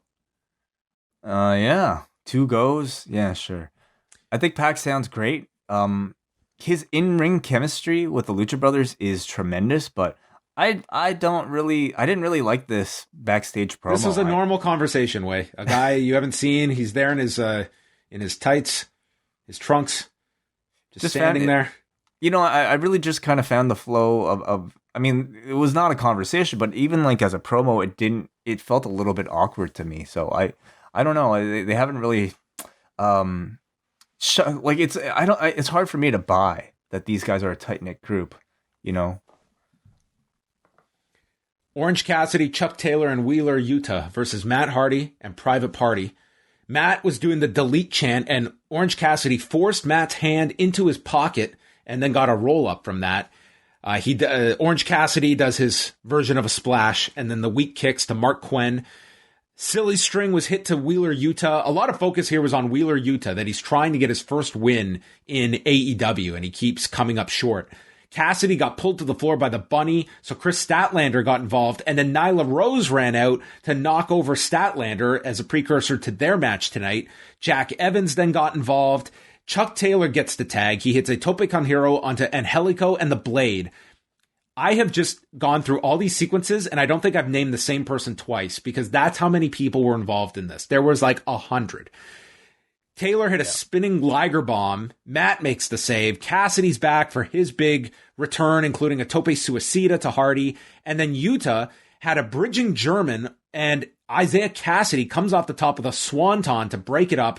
Yeah. 2 goes. Yeah, sure. I think Pac sounds great. His in-ring chemistry with the Lucha Brothers is tremendous, but I didn't really like this backstage promo. This was a normal conversation, Way. A guy you haven't seen. He's there in his tights, his trunks, just standing there. I really just kind of found the flow of I mean, it was not a conversation, but even like as a promo, it felt a little bit awkward to me. So I don't know. They haven't really, it's hard for me to buy that these guys are a tight-knit group, Orange Cassidy, Chuck Taylor, and Wheeler Yuta versus Matt Hardy and Private Party. Matt was doing the delete chant, and Orange Cassidy forced Matt's hand into his pocket and then got a roll-up from that. Orange Cassidy does his version of a splash, and then the weak kicks to Mark Quinn. Silly string was hit to Wheeler Yuta. A lot of focus here was on Wheeler Yuta, that he's trying to get his first win in AEW, and he keeps coming up short. Cassidy got pulled to the floor by the bunny, so Chris Statlander got involved, and then Nyla Rose ran out to knock over Statlander as a precursor to their match tonight. Jack Evans then got involved. Chuck Taylor gets the tag. He hits a Tope Con Hero onto Angelico and the Blade. I have just gone through all these sequences, and I don't think I've named the same person twice, because that's how many people were involved in this. There was like 100. Taylor hit a spinning Liger bomb. Matt makes the save. Cassidy's back for his big return, including a Tope Suicida to Hardy. And then Yuta had a bridging German, and Isaiah Cassidy comes off the top with a swanton to break it up.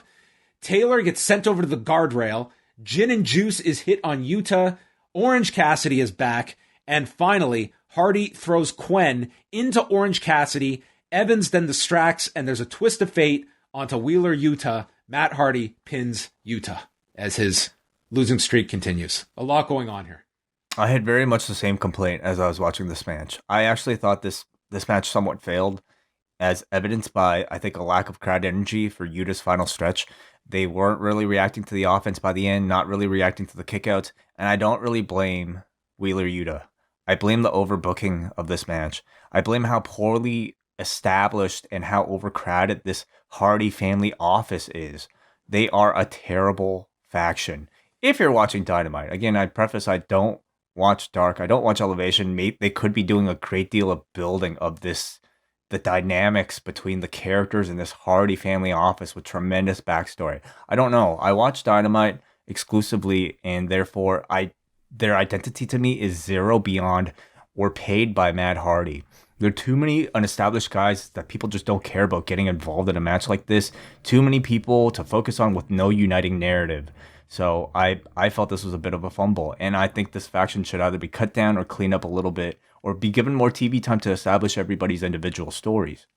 Taylor gets sent over to the guardrail. Gin and Juice is hit on Yuta. Orange Cassidy is back. And finally, Hardy throws Quen into Orange Cassidy. Evans then distracts, and there's a twist of fate onto Wheeler Yuta. Matt Hardy pins Yuta as his losing streak continues. A lot going on here. I had very much the same complaint as I was watching this match. I actually thought this this match somewhat failed, as evidenced by, I think, a lack of crowd energy for Yuta's final stretch. They weren't really reacting to the offense by the end, not really reacting to the kickouts, and I don't really blame Wheeler Yuta. I blame the overbooking of this match. I blame how poorly established and how overcrowded this Hardy family office is. They are a terrible faction. If you're watching Dynamite, again, I preface, I don't watch Dark, I don't watch Elevation. They could be doing a great deal of building of this, the dynamics between the characters in this Hardy family office with tremendous backstory. I don't know. I watch Dynamite exclusively, and therefore their identity to me is zero beyond or paid by Matt Hardy. There are too many unestablished guys that people just don't care about getting involved in a match like this. Too many people to focus on with no uniting narrative. So I felt this was a bit of a fumble, and I think this faction should either be cut down or cleaned up a little bit, or be given more TV time to establish everybody's individual stories.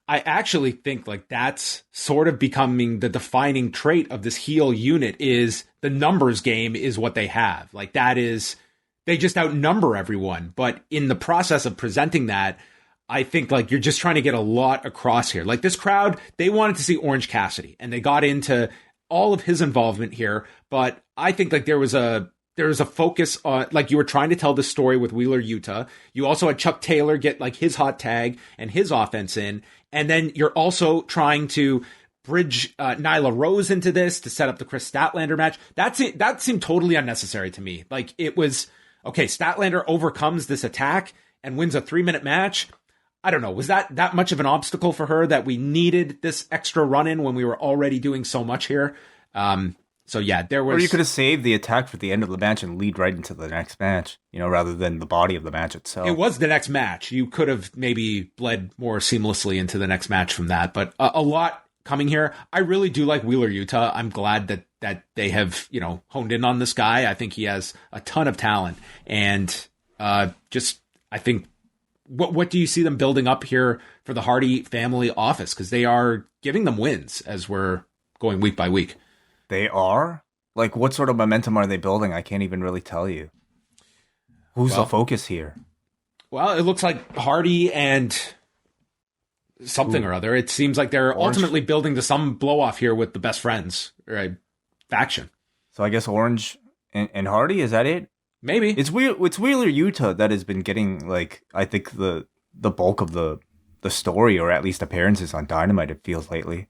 I actually think like that's sort of becoming the defining trait of this heel unit is the numbers game is what they have. Like that is, they just outnumber everyone. But in the process of presenting that, I think like you're just trying to get a lot across here. Like this crowd, they wanted to see Orange Cassidy and they got into all of his involvement here. But I think like there was a focus on, like you were trying to tell the story with Wheeler Yuta. You also had Chuck Taylor get like his hot tag and his offense in. And then you're also trying to bridge Nyla Rose into this to set up the Chris Statlander match. That's it. That seemed totally unnecessary to me. Like it was, okay, Statlander overcomes this attack and wins a 3-minute match. I don't know. Was that much of an obstacle for her that we needed this extra run in when we were already doing so much here? So yeah, there was. Or you could have saved the attack for the end of the match and lead right into the next match, rather than the body of the match itself. It was the next match. You could have maybe bled more seamlessly into the next match from that, but a lot coming here. I really do like Wheeler Yuta. I'm glad that they have, honed in on this guy. I think he has a ton of talent, and I think what do you see them building up here for the Hardy family office? Because they are giving them wins as we're going week by week. They are? Like, what sort of momentum are they building? I can't even really tell you. Who's the focus here? Well, it looks like Hardy and something or other. It seems like they're ultimately building to some blow-off here with the Best Friends faction. So I guess Orange and Hardy, is that it? Maybe. It's Wheeler Yuta that has been getting, like, I think the bulk of the story, or at least appearances on Dynamite, it feels lately.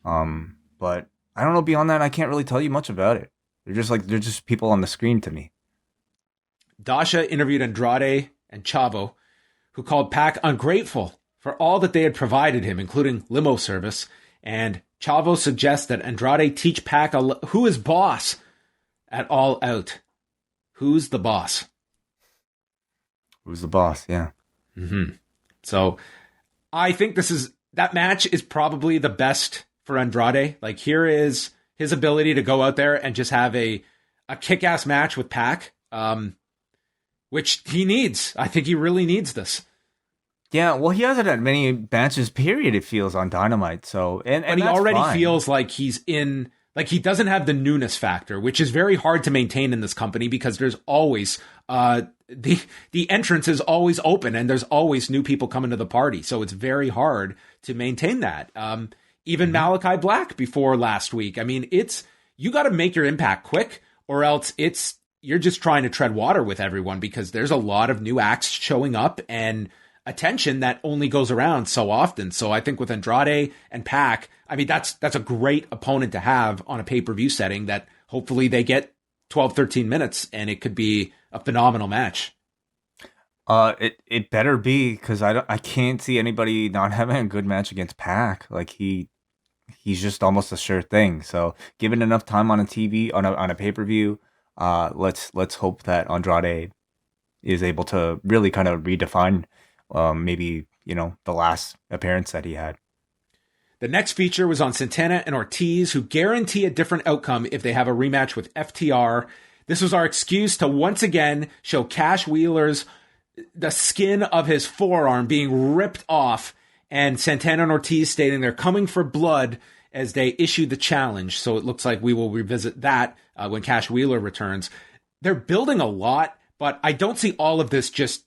But I don't know, beyond that, I can't really tell you much about it. They're just people on the screen to me. Dasha interviewed Andrade and Chavo, who called Pac ungrateful for all that they had provided him, including limo service. And Chavo suggests that Andrade teach Pac who is boss at All Out. Who's the boss? Who's the boss? Yeah. Mm-hmm. So I think that match is probably the best for Andrade. Like, here is his ability to go out there and just have a kick-ass match with Pac, which he needs. I think he really needs this. Yeah, well, he hasn't had many matches, period, it feels, on Dynamite. So, and he already feels like he's in, like he doesn't have the newness factor, which is very hard to maintain in this company because there's always, the entrance is always open and there's always new people coming to the party. So it's very hard to maintain that. Even Malachi Black before last week. I mean, you got to make your impact quick, or else you're just trying to tread water with everyone because there's a lot of new acts showing up and attention that only goes around so often. So I think with Andrade and Pac, I mean, that's a great opponent to have on a pay-per-view setting that hopefully they get 12, 13 minutes and it could be a phenomenal match. It better be, because I can't see anybody not having a good match against Pac. Like he's just almost a sure thing. So given enough time on a TV on a pay-per-view, let's hope that Andrade is able to really kind of redefine maybe the last appearance that he had. The next feature was on Santana and Ortiz, who guarantee a different outcome if they have a rematch with FTR. This was our excuse to once again show Cash Wheeler's the skin of his forearm being ripped off, and Santana and Ortiz stating they're coming for blood as they issue the challenge. So it looks like we will revisit that when Cash Wheeler returns. They're building a lot, but I don't see all of this just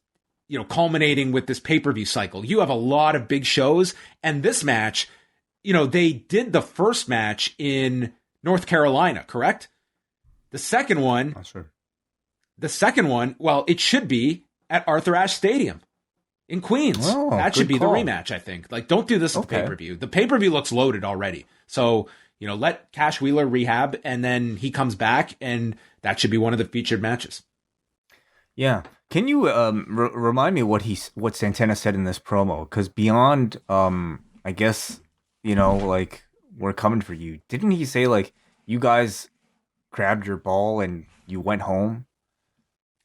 culminating with this pay-per-view cycle. You have a lot of big shows, and this match, they did the first match in North Carolina, correct? The second one, Not sure. Well, it should be at Arthur Ashe Stadium in Queens. Oh, that should be call. the rematch, I think. Like, don't do this at the pay-per-view. The pay-per-view looks loaded already. So, let Cash Wheeler rehab, and then he comes back, and that should be one of the featured matches. Yeah. Can you remind me what Santana said in this promo? Because beyond, I guess, we're coming for you. Didn't he say, you guys grabbed your ball and you went home?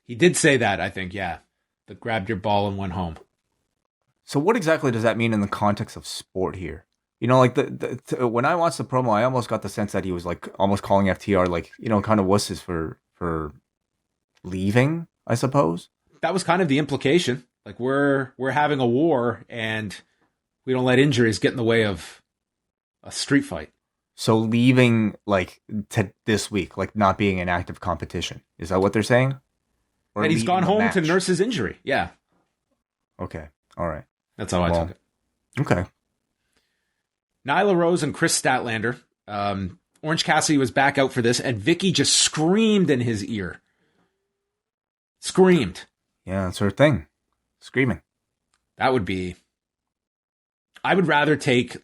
He did say that, I think, yeah. The grabbed your ball and went home. So what exactly does that mean in the context of sport here? When I watched the promo, I almost got the sense that he was almost calling FTR kind of wusses for leaving, I suppose. That was kind of the implication. Like, we're having a war and we don't let injuries get in the way of a street fight. So leaving this week, not being an active competition. Is that what they're saying? Or and he's gone home to nurse his injury. Yeah. Okay. All right. That's how I took it. Okay. Nyla Rose and Chris Statlander. Orange Cassidy was back out for this, and Vicky just screamed in his ear. Screamed. Yeah, that's her thing. Screaming. That would be... I would rather take,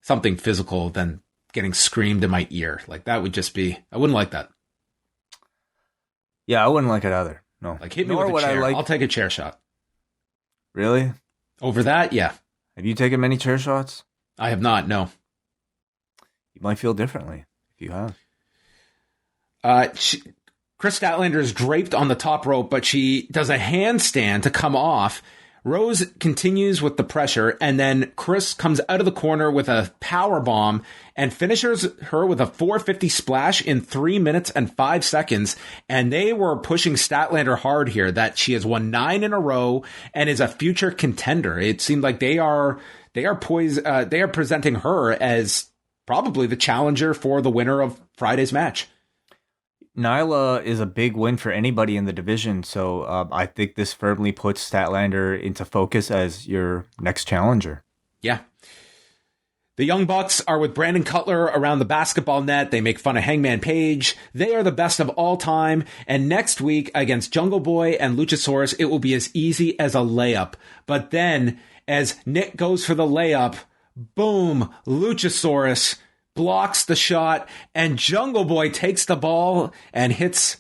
something physical than getting screamed in my ear. That would just be... I wouldn't like that. Yeah, I wouldn't like it either. No. Hit me with a chair. I'll take a chair shot. Really? Over that, yeah. Have you taken many chair shots? I have not, no. You might feel differently if you have. Chris Statlander is draped on the top rope, but she does a handstand to come off. Rose continues with the pressure, and then Chris comes out of the corner with a power bomb and finishes her with a 450 splash in 3 minutes and 5 seconds. And they were pushing Statlander hard here, that she has won 9 in a row and is a future contender. It seemed like they are presenting her as probably the challenger for the winner of Friday's match. Nyla is a big win for anybody in the division, so I think this firmly puts Statlander into focus as your next challenger. Yeah. The Young Bucks are with Brandon Cutler around the basketball net. They make fun of Hangman Page. They are the best of all time. And next week against Jungle Boy and Luchasaurus, it will be as easy as a layup. But then, as Nick goes for the layup, boom, Luchasaurus blocks the shot, and Jungle Boy takes the ball and hits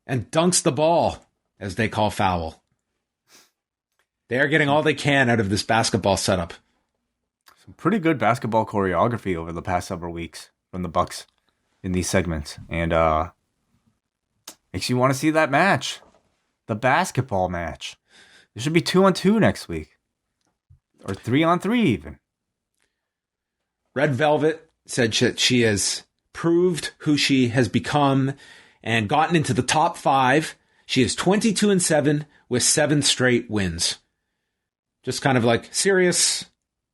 and dunks the ball, as they call foul. They are getting all they can out of this basketball setup. Some pretty good basketball choreography over the past several weeks from the Bucks in these segments. And makes you want to see that match. The basketball match. There should be 2-on-2 next week. Or 3-on-3 even. Red Velvet said that she has proved who she has become and gotten into the top 5. She is 22-7 with 7 straight wins. Just kind of serious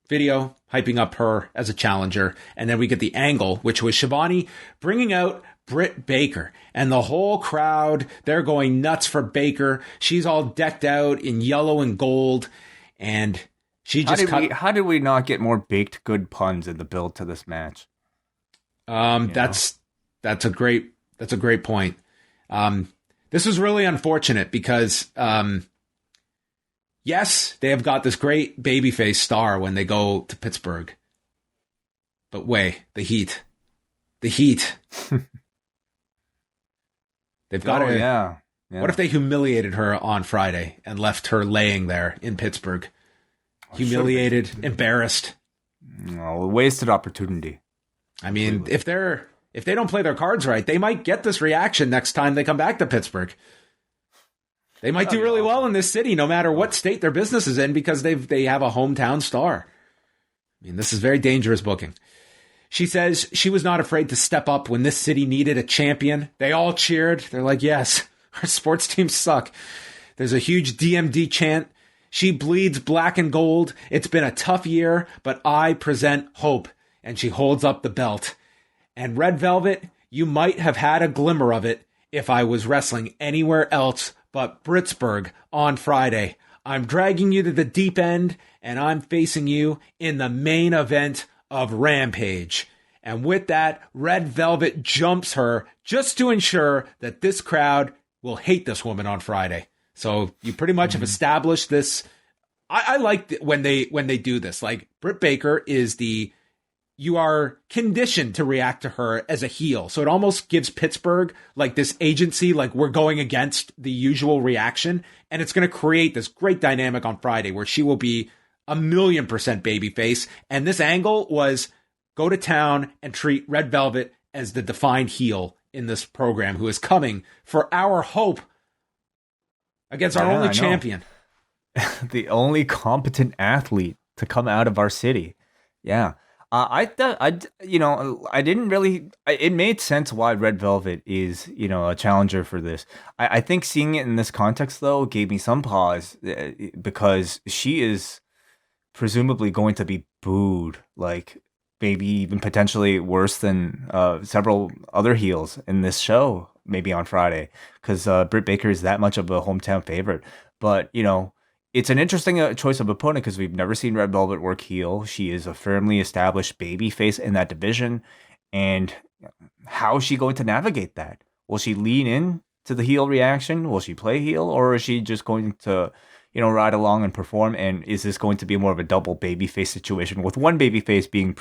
video hyping up her as a challenger. And then we get the angle, which was Schiavone bringing out Britt Baker. And the whole crowd, they're going nuts for Baker. She's all decked out in yellow and gold. And she just how did we not get more baked good puns in the build to this match? That's a great point. This was really unfortunate because yes, they have got this great babyface star when they go to Pittsburgh. But the heat. They've got to. Yeah. What if they humiliated her on Friday and left her laying there in Pittsburgh? Humiliated, embarrassed. No, wasted opportunity. I mean, if they don't play their cards right, they might get this reaction next time they come back to Pittsburgh. They might do really well in this city, no matter what state their business is in, because they have a hometown star. I mean, this is very dangerous booking. She says she was not afraid to step up when this city needed a champion. They all cheered. They're like, yes, our sports teams suck. There's a huge DMD chant. She bleeds black and gold. It's been a tough year, but I present hope. And she holds up the belt. And Red Velvet, you might have had a glimmer of it if I was wrestling anywhere else but Pittsburgh on Friday. I'm dragging you to the deep end, and I'm facing you in the main event of Rampage. And with that, Red Velvet jumps her just to ensure that this crowd will hate this woman on Friday. So you pretty much have established this. I like when they do this. Like, Britt Baker is you are conditioned to react to her as a heel. So it almost gives Pittsburgh like this agency, like we're going against the usual reaction. And it's going to create this great dynamic on Friday where she will be 1,000,000% babyface. And this angle was go to town and treat Red Velvet as the defined heel in this program who is coming for our hope against our only champion. The only competent athlete to come out of our city. Yeah. It made sense why Red Velvet is, a challenger for this. I think seeing it in this context, though, gave me some pause because she is presumably going to be booed, like maybe even potentially worse than several other heels in this show, maybe on Friday, because Britt Baker is that much of a hometown favorite. But, it's an interesting choice of opponent because we've never seen Red Velvet work heel. She is a firmly established babyface in that division. And how is she going to navigate that? Will she lean in to the heel reaction? Will she play heel? Or is she just going to, ride along and perform? And is this going to be more of a double babyface situation with one babyface being,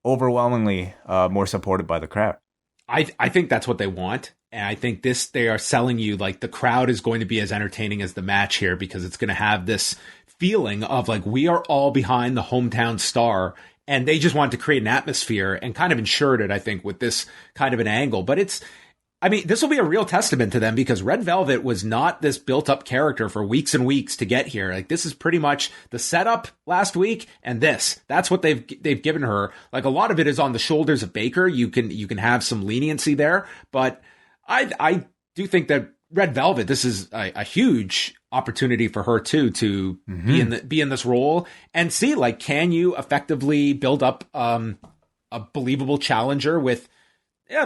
overwhelmingly more supported by the crowd? I think that's what they want. And I think they are selling you like the crowd is going to be as entertaining as the match here because it's going to have this feeling of like we are all behind the hometown star. And they just want to create an atmosphere and kind of ensured it, I think, with this kind of an angle. But this will be a real testament to them because Red Velvet was not this built up character for weeks and weeks to get here. Like, this is pretty much the setup last week and that's what they've given her. Like, a lot of it is on the shoulders of Baker. You can have some leniency there, but I do think that Red Velvet, this is a huge opportunity for her too to be in this role and see, like, can you effectively build up a believable challenger with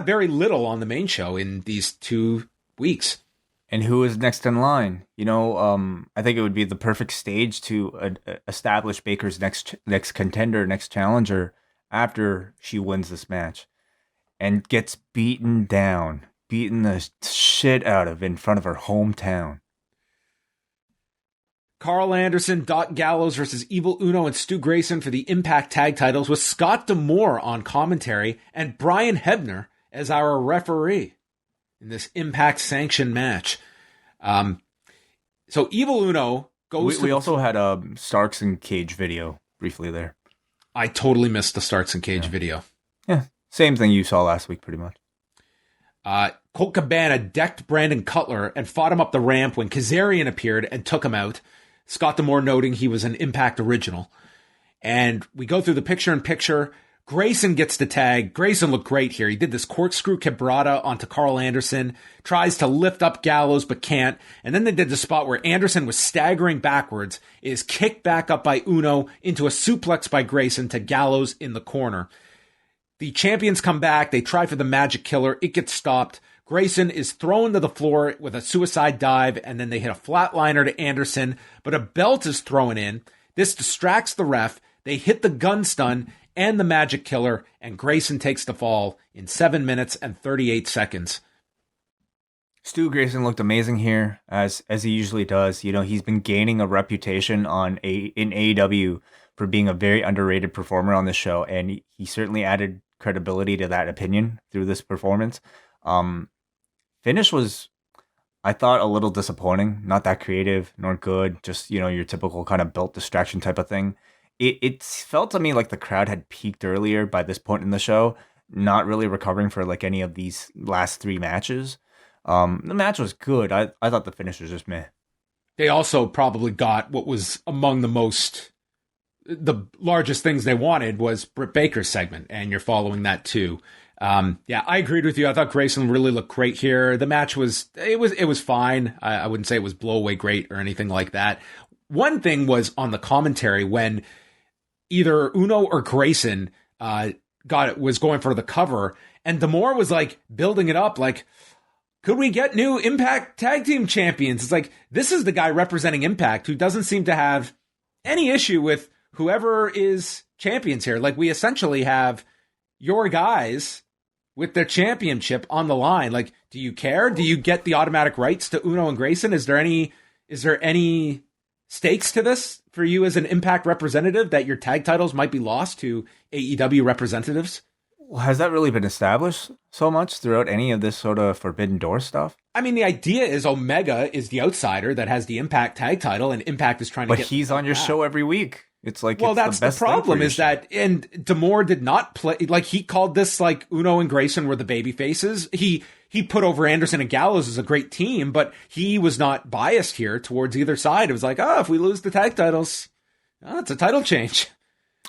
very little on the main show in these 2 weeks. And who is next in line? I think it would be the perfect stage to establish Baker's next contender, next challenger after she wins this match and gets beaten the shit out of in front of her hometown. Karl Anderson, Doc Gallows versus Evil Uno and Stu Grayson for the Impact Tag Titles with Scott D'Amore on commentary and Brian Hebner as our referee in this Impact sanctioned match. So Evil Uno goes. We also had a Starks and Cage video briefly there. I totally missed the Starks and Cage video. Yeah, same thing you saw last week, pretty much. Colt Cabana decked Brandon Cutler and fought him up the ramp when Kazarian appeared and took him out. Scott D'Amore noting he was an Impact original. And we go through the picture-in-picture. Grayson gets the tag. Grayson looked great here. He did this corkscrew quebrada onto Karl Anderson, tries to lift up Gallows but can't. And then they did the spot where Anderson was staggering backwards, is kicked back up by Uno into a suplex by Grayson to Gallows in the corner. The champions come back. They try for the magic killer. It gets stopped. Grayson is thrown to the floor with a suicide dive, and then they hit a flatliner to Anderson, but a belt is thrown in. This distracts the ref. They hit the gun stun and the magic killer, and Grayson takes the fall in 7 minutes and 38 seconds. Stu Grayson looked amazing here, as he usually does. He's been gaining a reputation in AEW for being a very underrated performer on this show, and he certainly added credibility to that opinion through this performance. Finish was, I thought, a little disappointing. Not that creative, nor good. Just, your typical kind of belt distraction type of thing. It felt to me like the crowd had peaked earlier by this point in the show, not really recovering for like any of these last 3 matches. The match was good. I thought the finish was just meh. They also probably got what was among the largest things they wanted was Britt Baker's segment, and you're following that too. I agreed with you. I thought Grayson really looked great here. The match was fine. I wouldn't say it was blow away great or anything like that. One thing was on the commentary when either Uno or Grayson was going for the cover, and D'Amore was like building it up, like, could we get new Impact Tag Team Champions? It's like, this is the guy representing Impact who doesn't seem to have any issue with whoever is champions here. Like, we essentially have your guys with their championship on the line. Like, do you care? Do you get the automatic rights to Uno and Grayson? Is there any stakes to this for you as an Impact representative, that your tag titles might be lost to AEW representatives? Well, has that really been established so much throughout any of this sort of Forbidden Door stuff? I mean, the idea is Omega is the outsider that has the Impact tag title, and Impact is trying to But he's on your show every week. It's like, well, it's that's the best problem, is show. that, and D'Amore did not play, like, he called this like Uno and Grayson were the baby faces. He put over Anderson and Gallows as a great team, but he was not biased here towards either side. It was like, if we lose the tag titles, it's a title change.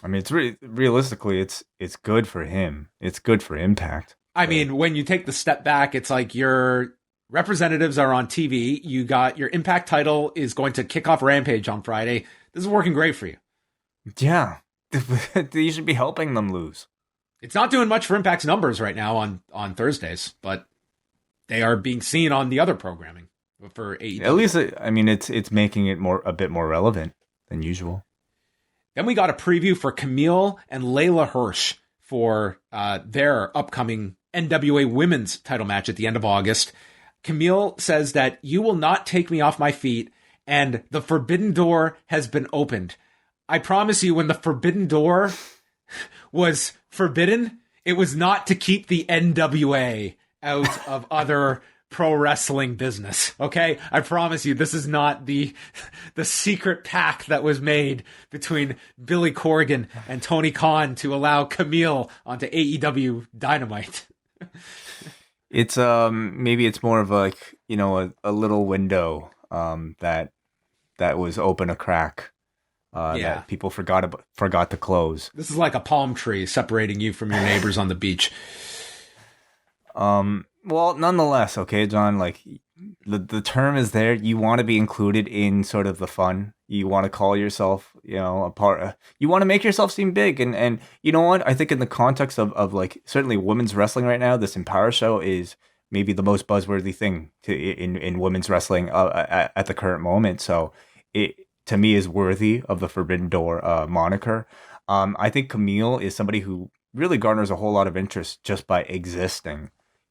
I mean, it's realistically, it's good for him. It's good for Impact. I mean, when you take the step back, it's like your representatives are on TV. You got your Impact title is going to kick off Rampage on Friday. This is working great for you. Yeah. You should be helping them lose. It's not doing much for Impact's numbers right now on Thursdays, but they are being seen on the other programming for AEW. At least, I mean, it's making it a bit more relevant than usual. Then we got a preview for Camille and Layla Hirsch for their upcoming NWA Women's title match at the end of August. Camille says that you will not take me off my feet, and the Forbidden Door has been opened. I promise you, when the Forbidden Door was forbidden, it was not to keep the NWA out of other pro wrestling business. Okay? I promise you, this is not the secret pact that was made between Billy Corgan and Tony Khan to allow Camille onto AEW Dynamite. It's maybe it's more of like, a little window that was open a crack that people forgot to close. This is like a palm tree separating you from your neighbors on the beach. Well, nonetheless, okay, John, like the term is there. You want to be included in sort of the fun. You want to call yourself, a part. You want to make yourself seem big, and you know what? I think in the context of like certainly women's wrestling right now, this Empower show is maybe the most buzzworthy thing in women's wrestling at the current moment. So it to me is worthy of the Forbidden Door moniker. I think Camille is somebody who really garners a whole lot of interest just by existing.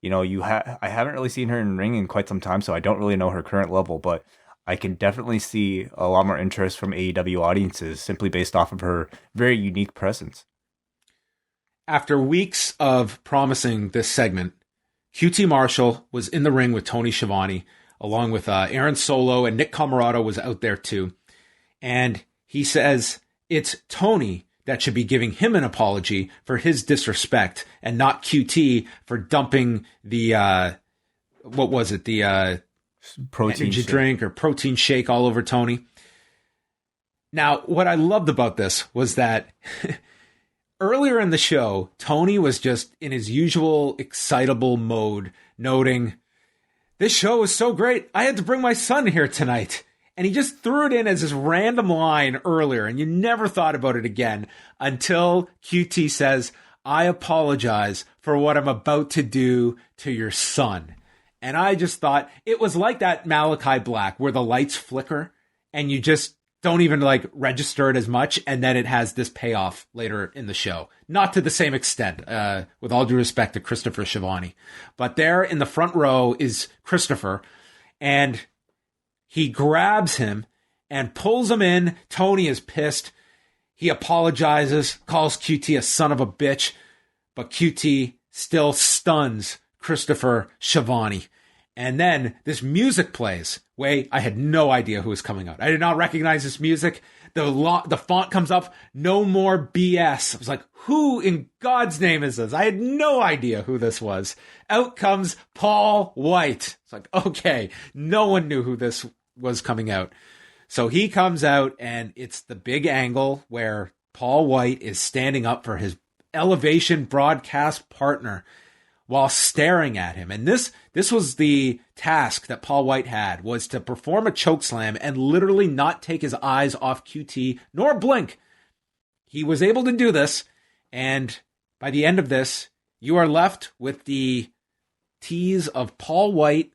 I haven't really seen her in ring in quite some time, so I don't really know her current level, but I can definitely see a lot more interest from AEW audiences simply based off of her very unique presence. After weeks of promising this segment, QT Marshall was in the ring with Tony Schiavone, along with Aaron Solo, and Nick Comoroto was out there too. And he says it's Tony that should be giving him an apology for his disrespect, and not QT for dumping the, what was it? The protein energy drink or protein shake all over Tony. Now, what I loved about this was that earlier in the show, Tony was just in his usual excitable mode, noting, this show is so great, I had to bring my son here tonight. And he just threw it in as this random line earlier, and you never thought about it again until QT says, I apologize for what I'm about to do to your son. And I just thought it was like that Malachi Black where the lights flicker and you just don't even like register it as much, and then it has this payoff later in the show. Not to the same extent, with all due respect to Christopher Schiavone. But there in the front row is Christopher, and he grabs him and pulls him in. Tony is pissed. He apologizes, calls QT a son of a bitch, but QT still stuns Christopher Schiavone. And then this music plays. Wait, I had no idea who was coming out. I did not recognize this music. The font comes up, no more BS. I was like, who in God's name is this? I had no idea who this was. Out comes Paul Wight. It's like, okay, no one knew who this was coming out. So he comes out, and it's the big angle where Paul Wight is standing up for his Elevation broadcast partner while staring at him. And this was the task that Paul Wight had, was to perform a chokeslam and literally not take his eyes off QT nor blink. He was able to do this, and by the end of this, you are left with the tease of Paul Wight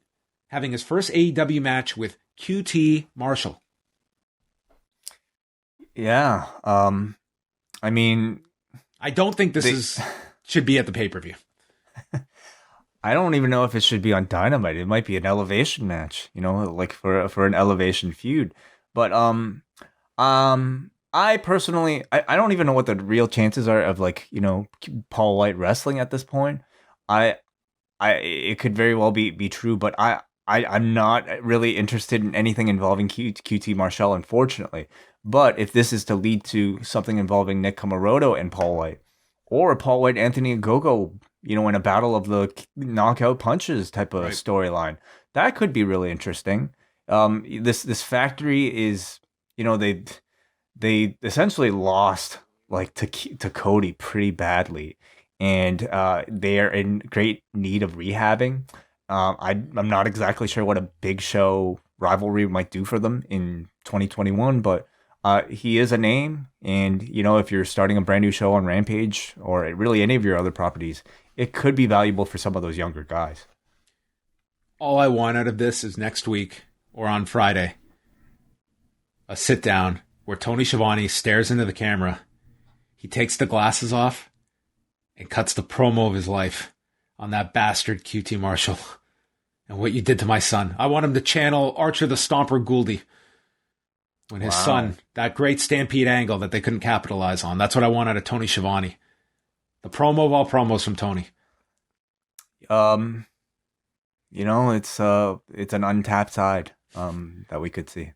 having his first AEW match with QT Marshall. Yeah. I mean, I don't think this should be at the pay-per-view. I don't even know if it should be on Dynamite. It might be an elevation match, like for an elevation feud. But I personally, I don't even know what the real chances are of Paul Wight wrestling at this point. It could very well be true, but I'm not really interested in anything involving QT Marshall, unfortunately. But if this is to lead to something involving Nick Comoroto and Paul Wight, or Paul Wight, Anthony Ogogo, in a battle of the knockout punches type of storyline, that could be really interesting. This factory is, they essentially lost to Cody pretty badly, and they are in great need of rehabbing. I'm not exactly sure what a big show rivalry might do for them in 2021, but he is a name, and if you're starting a brand new show on Rampage or really any of your other properties, it could be valuable for some of those younger guys. All I want out of this is next week or on Friday, a sit down where Tony Schiavone stares into the camera. He takes the glasses off and cuts the promo of his life on that bastard QT Marshall and what you did to my son. I want him to channel Archer the Stomper Gouldy when his son, that great Stampede angle that they couldn't capitalize on. That's what I want out of Tony Schiavone. The promo of all promos from Tony. It's an untapped side that we could see.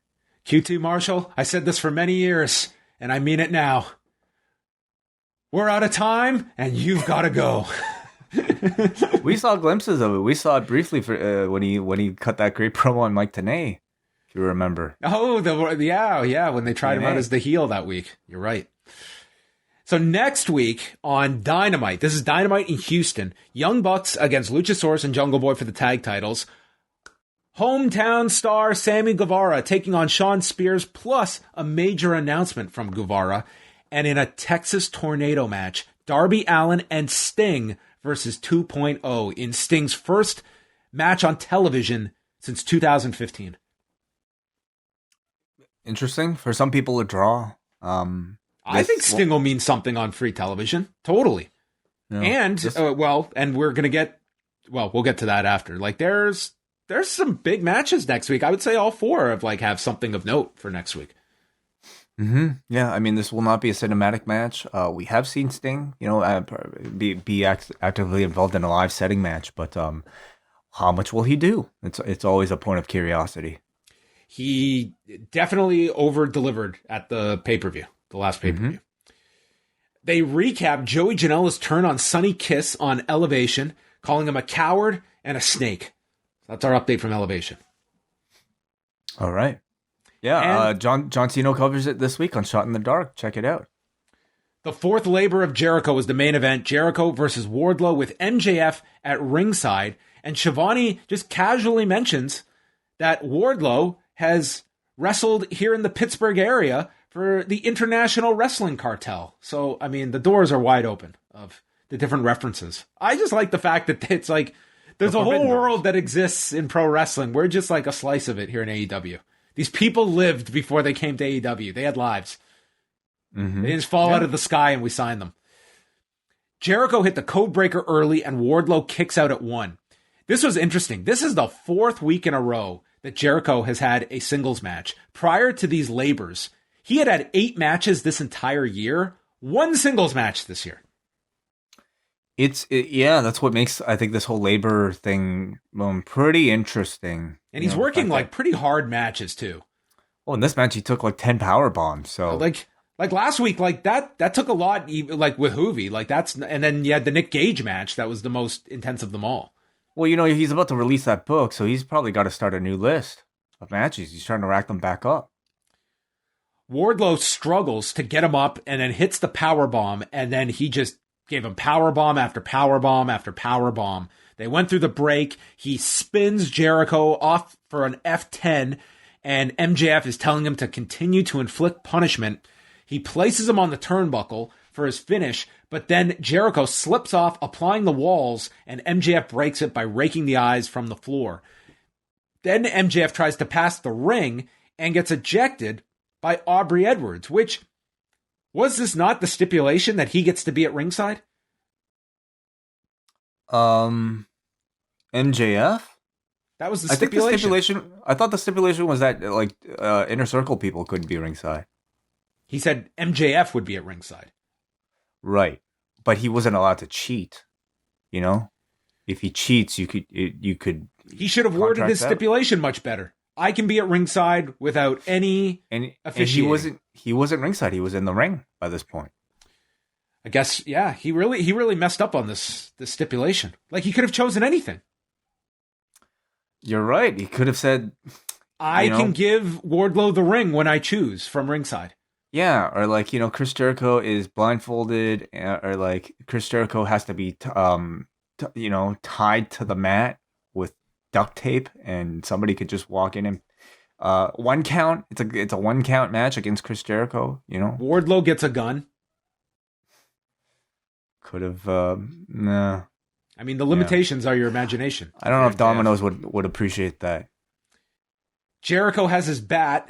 QT Marshall, I said this for many years, and I mean it now. We're out of time, and you've got to go. We saw glimpses of it. We saw it briefly for when he cut that great promo on Mike Tenay, if you remember. Oh, yeah, when they tried him out as the heel that week. You're right. So next week on Dynamite, this is Dynamite in Houston, Young Bucks against Luchasaurus and Jungle Boy for the tag titles. Hometown star Sammy Guevara taking on Shawn Spears, plus a major announcement from Guevara. And in a Texas Tornado match, Darby Allin and Sting versus 2.0 in Sting's first match on television since 2015. Interesting. For some people, a draw. I think Sting will mean something on free television. Totally. Yeah, and we're going to get, we'll get to that after. There's some big matches next week. I would say all four have something of note for next week. Mm-hmm. Yeah, I mean, this will not be a cinematic match. We have seen Sting, be actively involved in a live setting match, but how much will he do? It's always a point of curiosity. He definitely over-delivered at the pay-per-view, the last pay-per-view. Mm-hmm. They recap Joey Janela's turn on Sonny Kiss on Elevation, calling him a coward and a snake. That's our update from Elevation. All right. Yeah, John Cena covers it this week on Shot in the Dark. Check it out. The Fourth Labour of Jericho was the main event. Jericho versus Wardlow with MJF at ringside. And Schiavone just casually mentions that Wardlow has wrestled here in the Pittsburgh area for the International Wrestling Cartel. So, I mean, the doors are wide open of the different references. I just like the fact that it's there's a whole world that exists in pro wrestling. We're just a slice of it here in AEW. These people lived before they came to AEW. They had lives. Mm-hmm. They just fall out of the sky and we signed them. Jericho hit the code breaker early and Wardlow kicks out at 1. This was interesting. This is the 4th week in a row that Jericho has had a singles match. Prior to these labors, he had 8 matches this entire year. 1 singles match this year. That's what makes, I think, this whole labor thing pretty interesting. And he's working pretty hard matches too. Oh, in this match he took 10 power bombs. So like last week, that took a lot. With Hoovy, and then you had the Nick Gage match that was the most intense of them all. Well, he's about to release that book, so he's probably got to start a new list of matches. He's trying to rack them back up. Wardlow struggles to get him up, and then hits the power bomb, and then he just gave him power bomb after power bomb after power bomb. They went through the break. He spins Jericho off for an F10, and MJF is telling him to continue to inflict punishment. He places him on the turnbuckle for his finish, but then Jericho slips off, applying the walls, and MJF breaks it by raking the eyes from the floor. Then MJF tries to pass the ring and gets ejected by Aubrey Edwards, which, was this not the stipulation that he gets to be at ringside? MJF? That was the stipulation. I thought the stipulation was that Inner Circle people couldn't be ringside. He said MJF would be at ringside. Right. But he wasn't allowed to cheat. You know? If he cheats, you could He should have worded his stipulation much better. I can be at ringside without any officiating. And he wasn't ringside. He was in the ring by this point. I guess, yeah, he really messed up on this stipulation. Like, he could have chosen anything. You're right. He could have said, I can give Wardlow the ring when I choose from ringside. Yeah, or like, Chris Jericho is blindfolded, or like Chris Jericho has to be tied to the mat with duct tape, and somebody could just walk in and 1 count. It's a 1 count match against Chris Jericho. Wardlow gets a gun. Could have nah. I mean, the limitations are your imagination. I don't know if Domino's would appreciate that. Jericho has his bat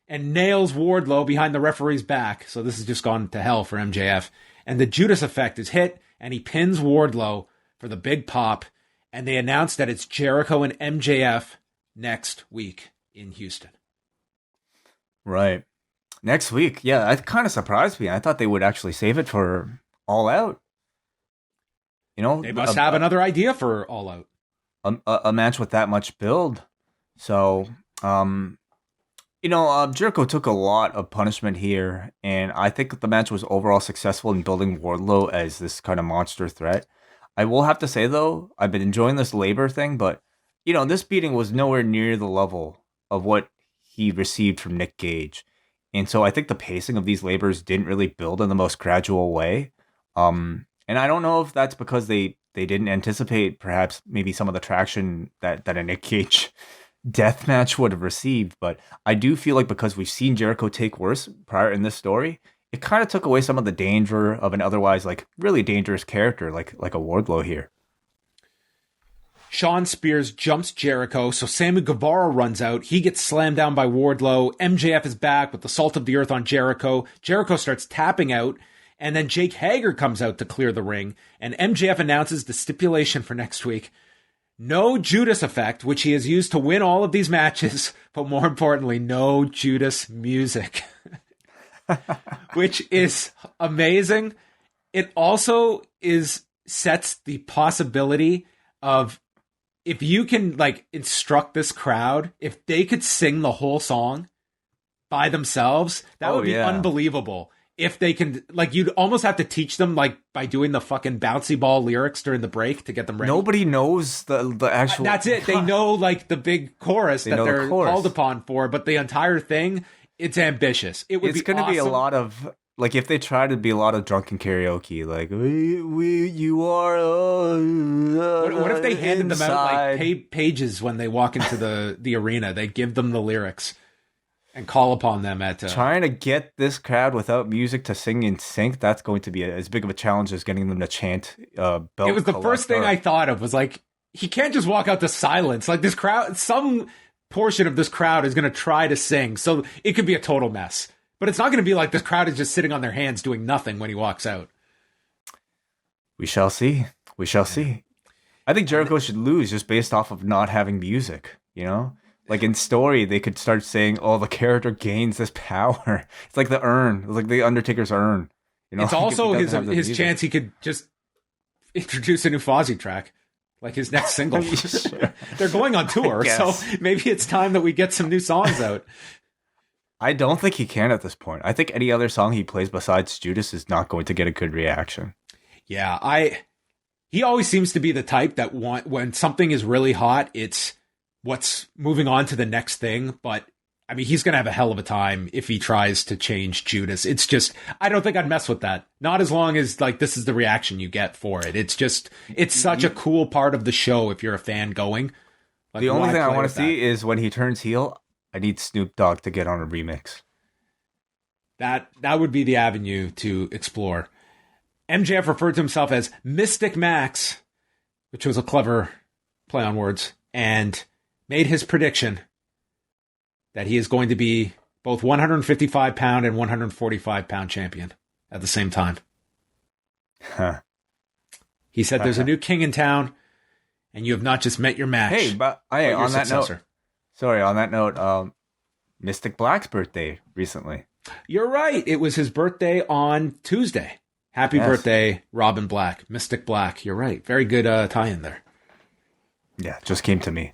and nails Wardlow behind the referee's back. So this has just gone to hell for MJF. And the Judas effect is hit, and he pins Wardlow for the big pop. And they announce that it's Jericho and MJF next week in Houston. Right. Next week. Yeah, that kind of surprised me. I thought they would actually save it for All Out. They must have another idea for All Out. A match with that much build. So, Jericho took a lot of punishment here, and I think the match was overall successful in building Wardlow as this kind of monster threat. I will have to say, though, I've been enjoying this labor thing, but, this beating was nowhere near the level of what he received from Nick Gage. And so I think the pacing of these labors didn't really build in the most gradual way. And I don't know if that's because they didn't anticipate perhaps maybe some of the traction that a Nick Gage death match would have received. But I do feel like because we've seen Jericho take worse prior in this story, it kind of took away some of the danger of an otherwise like really dangerous character like a Wardlow here. Shawn Spears jumps Jericho, so Sammy Guevara runs out. He gets slammed down by Wardlow. MJF is back with the salt of the earth on Jericho. Jericho starts tapping out. And then Jake Hager comes out to clear the ring, and MJF announces the stipulation for next week. No Judas effect, which he has used to win all of these matches, but more importantly, no Judas music, which is amazing. It also sets the possibility of, if you can instruct this crowd, if they could sing the whole song by themselves, that would be unbelievable. If they can, you'd almost have to teach them, by doing the fucking bouncy ball lyrics during the break to get them ready. Nobody knows the actual... That's it. They know, the big chorus that they're called upon for, but the entire thing, it's ambitious. It's going to be a lot of... if they try to be a lot of drunken karaoke, you are... what if they handed them out, pages when they walk into the arena? They give them the lyrics. And call upon them at... Trying to get this crowd without music to sing in sync, that's going to be as big of a challenge as getting them to chant belt. It was the first thing I thought of, was he can't just walk out to silence. This crowd, some portion of this crowd is going to try to sing, so it could be a total mess. But it's not going to be this crowd is just sitting on their hands doing nothing when he walks out. We shall see. We shall see. I think Jericho should lose just based off of not having music, in story, they could start saying, "Oh, the character gains this power." It's like the urn. It's like the Undertaker's urn. It's also his chance he could just introduce a new Fozzy track, his next single. Sure. They're going on tour, so maybe it's time that we get some new songs out. I don't think he can at this point. I think any other song he plays besides Judas is not going to get a good reaction. Yeah, he always seems to be the type that when something is really hot, it's what's moving on to the next thing. But I mean, he's going to have a hell of a time if he tries to change Judas. It's just, I don't think I'd mess with that. Not as long as this is the reaction you get for it. It's just, it's such a cool part of the show if you're a fan going. The only thing I want to see is when he turns heel, I need Snoop Dogg to get on a remix. That would be the avenue to explore. MJF referred to himself as Mystic Max, which was a clever play on words. And made his prediction that he is going to be both 155-pound and 145-pound champion at the same time. Huh. He said there's a new king in town, and you have not just met your match. Hey, but on that note, Mystic Black's birthday recently. You're right. It was his birthday on Tuesday. Happy birthday, Robin Black, Mystic Black. You're right. Very good tie-in there. Yeah, it just came to me.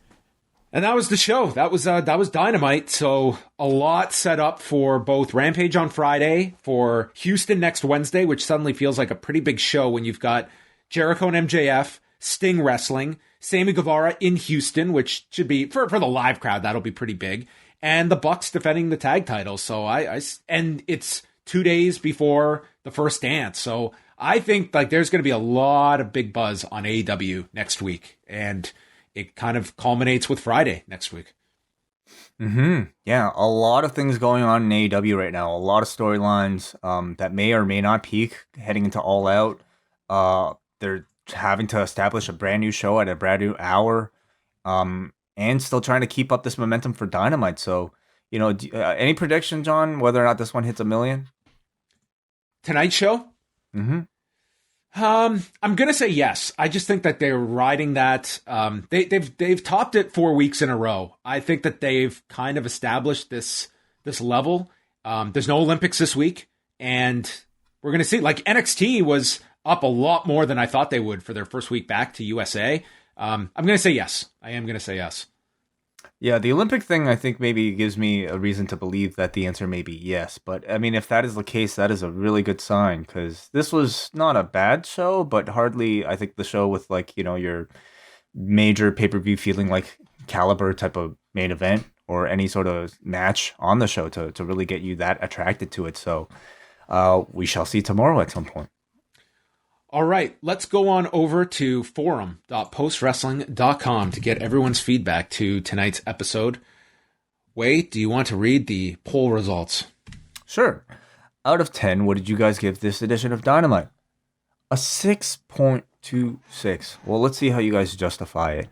And that was the show. That was Dynamite. So a lot set up for both Rampage on Friday, for Houston next Wednesday, which suddenly feels like a pretty big show when you've got Jericho and MJF, Sting wrestling, Sammy Guevara in Houston, which should be, for the live crowd, that'll be pretty big. And the Bucks defending the tag titles. So and it's 2 days before the first dance. So I think like there's going to be a lot of big buzz on AEW next week. And it kind of culminates with Friday next week. Yeah, a lot of things going on in AEW right now. A lot of storylines that may or may not peak heading into All Out. They're having to establish a brand new show at a brand new hour, and still trying to keep up this momentum for Dynamite. So, any prediction, John, whether or not this one hits 1 million? Tonight's show? I'm gonna say yes. I just think that they're riding that. They've topped it 4 weeks in a row. I think that they've kind of established this level. There's no Olympics this week, and we're gonna see. Like NXT was up a lot more than I thought they would for their first week back to USA. I'm gonna say yes. I am gonna say yes. Yeah, the Olympic thing, I think maybe gives me a reason to believe that the answer may be yes. But, I mean, if that is the case, that is a really good sign, because this was not a bad show, but hardly, I think, the show with, like, your major pay-per-view feeling like caliber type of main event or any sort of match on the show to really get you that attracted to it. So we shall see tomorrow at some point. All right, let's go on over to forum.postwrestling.com to get everyone's feedback to tonight's episode. Wade, do you want to read the poll results? Sure. Out of 10, what did you guys give this edition of Dynamite? A 6.26. Well, let's see how you guys justify it.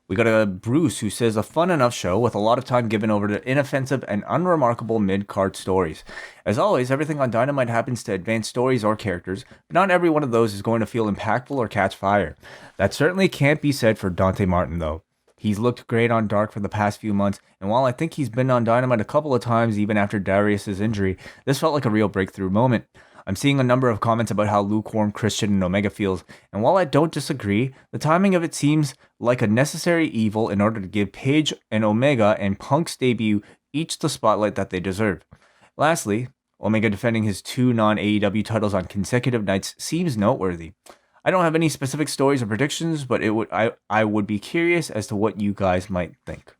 We got a Bruce who says a fun enough show with a lot of time given over to inoffensive and unremarkable mid-card stories. As always, everything on Dynamite happens to advance stories or characters, but not every one of those is going to feel impactful or catch fire. That certainly can't be said for Dante Martin, though. He's looked great on Dark for the past few months, and while I think he's been on Dynamite a couple of times even after Darius' injury, this felt like a real breakthrough moment. I'm seeing a number of comments about how lukewarm Christian and Omega feels, and while I don't disagree, the timing of it seems like a necessary evil in order to give Page and Omega and Punk's debut each the spotlight that they deserve. Lastly, Omega defending his 2 non-AEW titles on consecutive nights seems noteworthy. I don't have any specific stories or predictions, but I would be curious as to what you guys might think.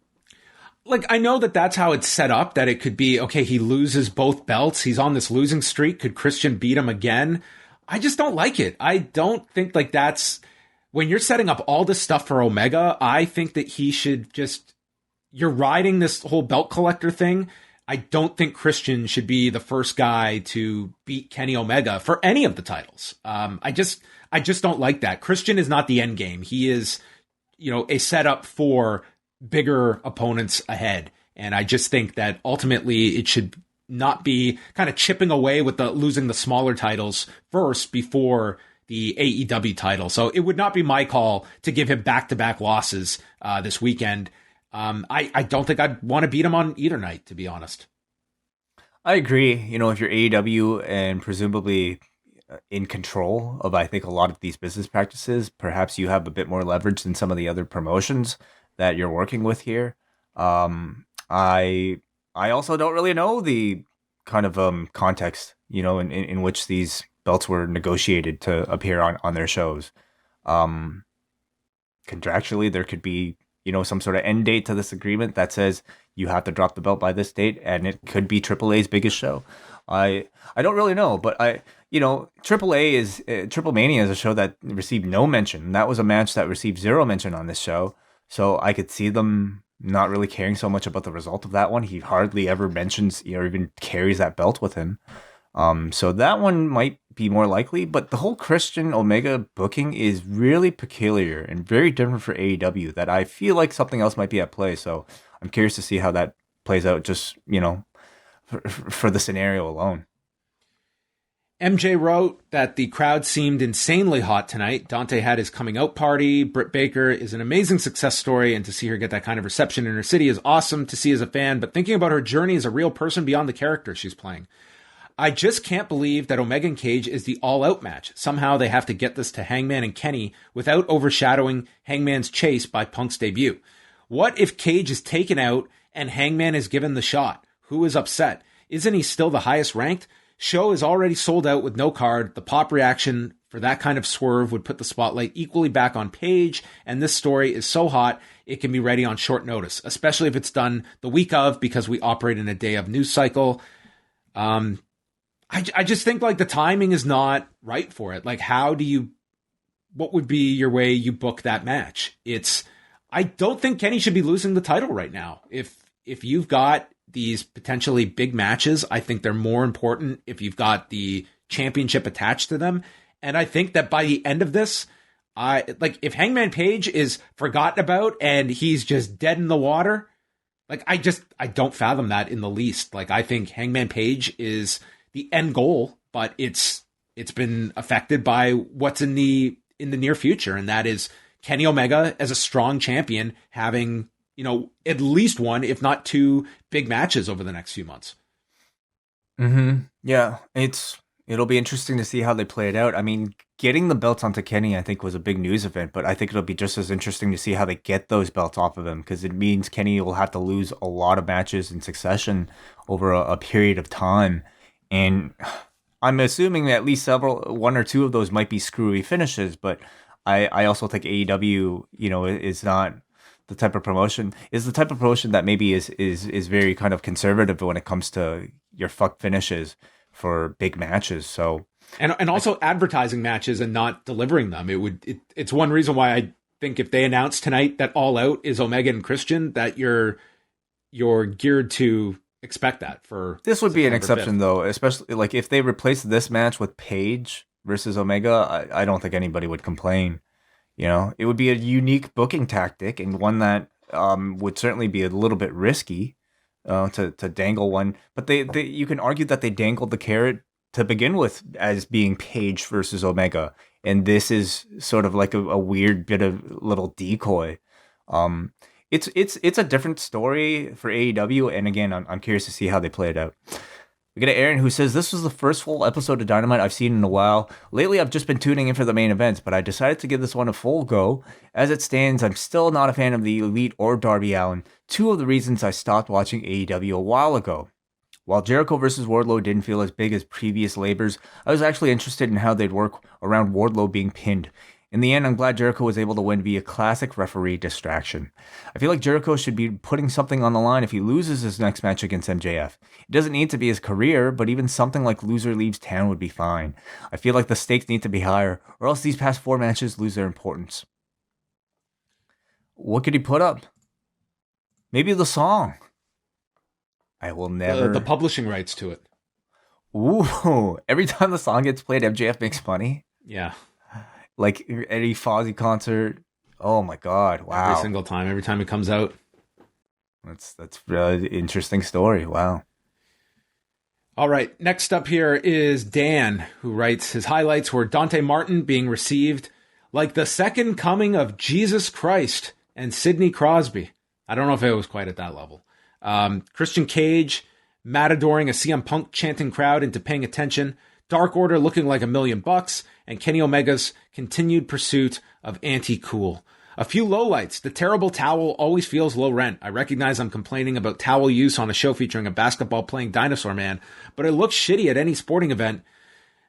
Like, I know that that's how it's set up, that it could be, okay, he loses both belts. He's on this losing streak. Could Christian beat him again? I just don't like it. I don't think like that's, when you're setting up all this stuff for Omega, I think that he should just, you're riding this whole belt collector thing. I don't think Christian should be the first guy to beat Kenny Omega for any of the titles. I just don't like that. Christian is not the end game. He is, a setup for bigger opponents ahead. And I just think that ultimately it should not be kind of chipping away with losing the smaller titles first before the AEW title. So it would not be my call to give him back-to-back losses this weekend. I don't think I'd want to beat him on either night, to be honest. I agree. If you're AEW and presumably in control of, I think, a lot of these business practices, perhaps you have a bit more leverage than some of the other promotions that you're working with here. I also don't really know the kind of context, in which these belts were negotiated to appear on their shows. Contractually, there could be, some sort of end date to this agreement that says you have to drop the belt by this date, and it could be AAA's biggest show. I don't really know, but TripleMania is a show that received no mention. That was a match that received 0 mention on this show. So I could see them not really caring so much about the result of that one. He hardly ever mentions or even carries that belt with him. So that one might be more likely. But the whole Christian Omega booking is really peculiar and very different for AEW that I feel like something else might be at play. So I'm curious to see how that plays out just, for the scenario alone. MJ wrote that the crowd seemed insanely hot tonight. Dante had his coming out party. Britt Baker is an amazing success story, and to see her get that kind of reception in her city is awesome to see as a fan, but thinking about her journey as a real person beyond the character she's playing. I just can't believe that Omega and Cage is the all-out match. Somehow they have to get this to Hangman and Kenny without overshadowing Hangman's chase by Punk's debut. What if Cage is taken out and Hangman is given the shot? Who is upset? Isn't he still the highest ranked? Show is already sold out with no card. The pop reaction for that kind of swerve would put the spotlight equally back on Page, and this story is so hot it can be ready on short notice, especially if it's done the week of, because we operate in a day of news cycle. I just think like the timing is not right for it. Like, what would be your way you book that match? I don't think Kenny should be losing the title right now. If you've got these potentially big matches, I think they're more important if you've got the championship attached to them. And I think that by the end of this, if Hangman Page is forgotten about and he's just dead in the water, I don't fathom that in the least. Like, I think Hangman Page is the end goal, but it's been affected by what's in the near future. And that is Kenny Omega as a strong champion having, at least one, if not two big matches over the next few months. Mm-hmm. Yeah, it'll be interesting to see how they play it out. I mean, getting the belts onto Kenny, I think, was a big news event, but I think it'll be just as interesting to see how they get those belts off of him, because it means Kenny will have to lose a lot of matches in succession over a period of time. And I'm assuming that at least one or two of those might be screwy finishes, but I also think AEW, is not the type of promotion that maybe is very kind of conservative when it comes to your fuck finishes for big matches. So and also advertising matches and not delivering them. It's one reason why I think if they announce tonight that All Out is Omega and Christian, that you're geared to expect that for this would be an September exception 5th. though, especially like if they replace this match with Page versus Omega, I don't think anybody would complain. It would be a unique booking tactic and one that would certainly be a little bit risky to dangle one. But you can argue that they dangled the carrot to begin with as being Page versus Omega, and this is sort of like a weird bit of little decoy. It's a different story for AEW, and again, I'm curious to see how they play it out. We got Aaron who says, this was the first full episode of Dynamite I've seen in a while. Lately, I've just been tuning in for the main events, but I decided to give this one a full go. As it stands, I'm still not a fan of the Elite or Darby Allin, two of the reasons I stopped watching AEW a while ago. While Jericho vs. Wardlow didn't feel as big as previous labors, I was actually interested in how they'd work around Wardlow being pinned. In the end, I'm glad Jericho was able to win via classic referee distraction. I feel like Jericho should be putting something on the line if he loses his next match against MJF. It doesn't need to be his career, but even something like loser leaves town would be fine. I feel like the stakes need to be higher, or else these past 4 matches lose their importance. What could he put up? Maybe the song. I will never... The publishing rights to it. Ooh, every time the song gets played, MJF makes money? Yeah. Like any Fozzy concert. Oh my God. Wow. Every single time. Every time it comes out. That's really interesting story. Wow. All right. Next up here is Dan, who writes his highlights were Dante Martin being received like the second coming of Jesus Christ and Sidney Crosby. I don't know if it was quite at that level. Christian Cage matadoring a CM Punk chanting crowd into paying attention. Dark Order looking like $1 million, and Kenny Omega's continued pursuit of anti-cool. A few lowlights. The terrible towel always feels low rent. I recognize I'm complaining about towel use on a show featuring a basketball-playing dinosaur man, but it looks shitty at any sporting event.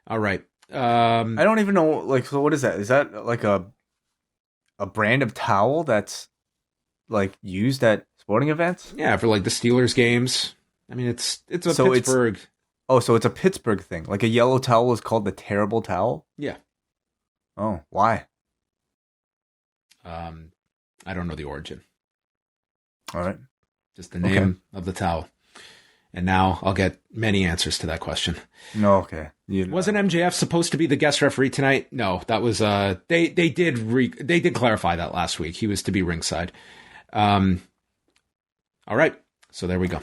All right. I don't even know, like, so what is that? Is that like a brand of towel that's like used at sporting events? Yeah, for like the Steelers games. I mean, it's a Pittsburgh. So it's a Pittsburgh thing. Like a yellow towel is called the terrible towel? Yeah. Oh, why? I don't know the origin. All right. Just the name of the towel. And now I'll get many answers to that question. No, okay. Wasn't MJF supposed to be the guest referee tonight? No, that was they did clarify that last week. He was to be ringside. All right, so there we go.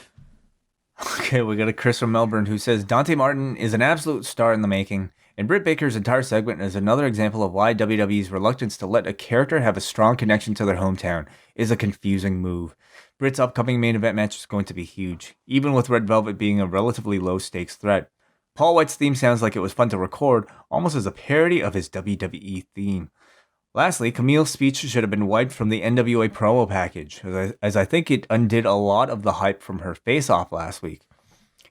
Okay, we got a Chris from Melbourne who says Dante Martin is an absolute star in the making, and Britt Baker's entire segment is another example of why WWE's reluctance to let a character have a strong connection to their hometown is a confusing move. Britt's upcoming main event match is going to be huge, even with Red Velvet being a relatively low-stakes threat. Paul Wight's theme sounds like it was fun to record, almost as a parody of his WWE theme. Lastly, Camille's speech should have been wiped from the NWA promo package, as I think it undid a lot of the hype from her face-off last week.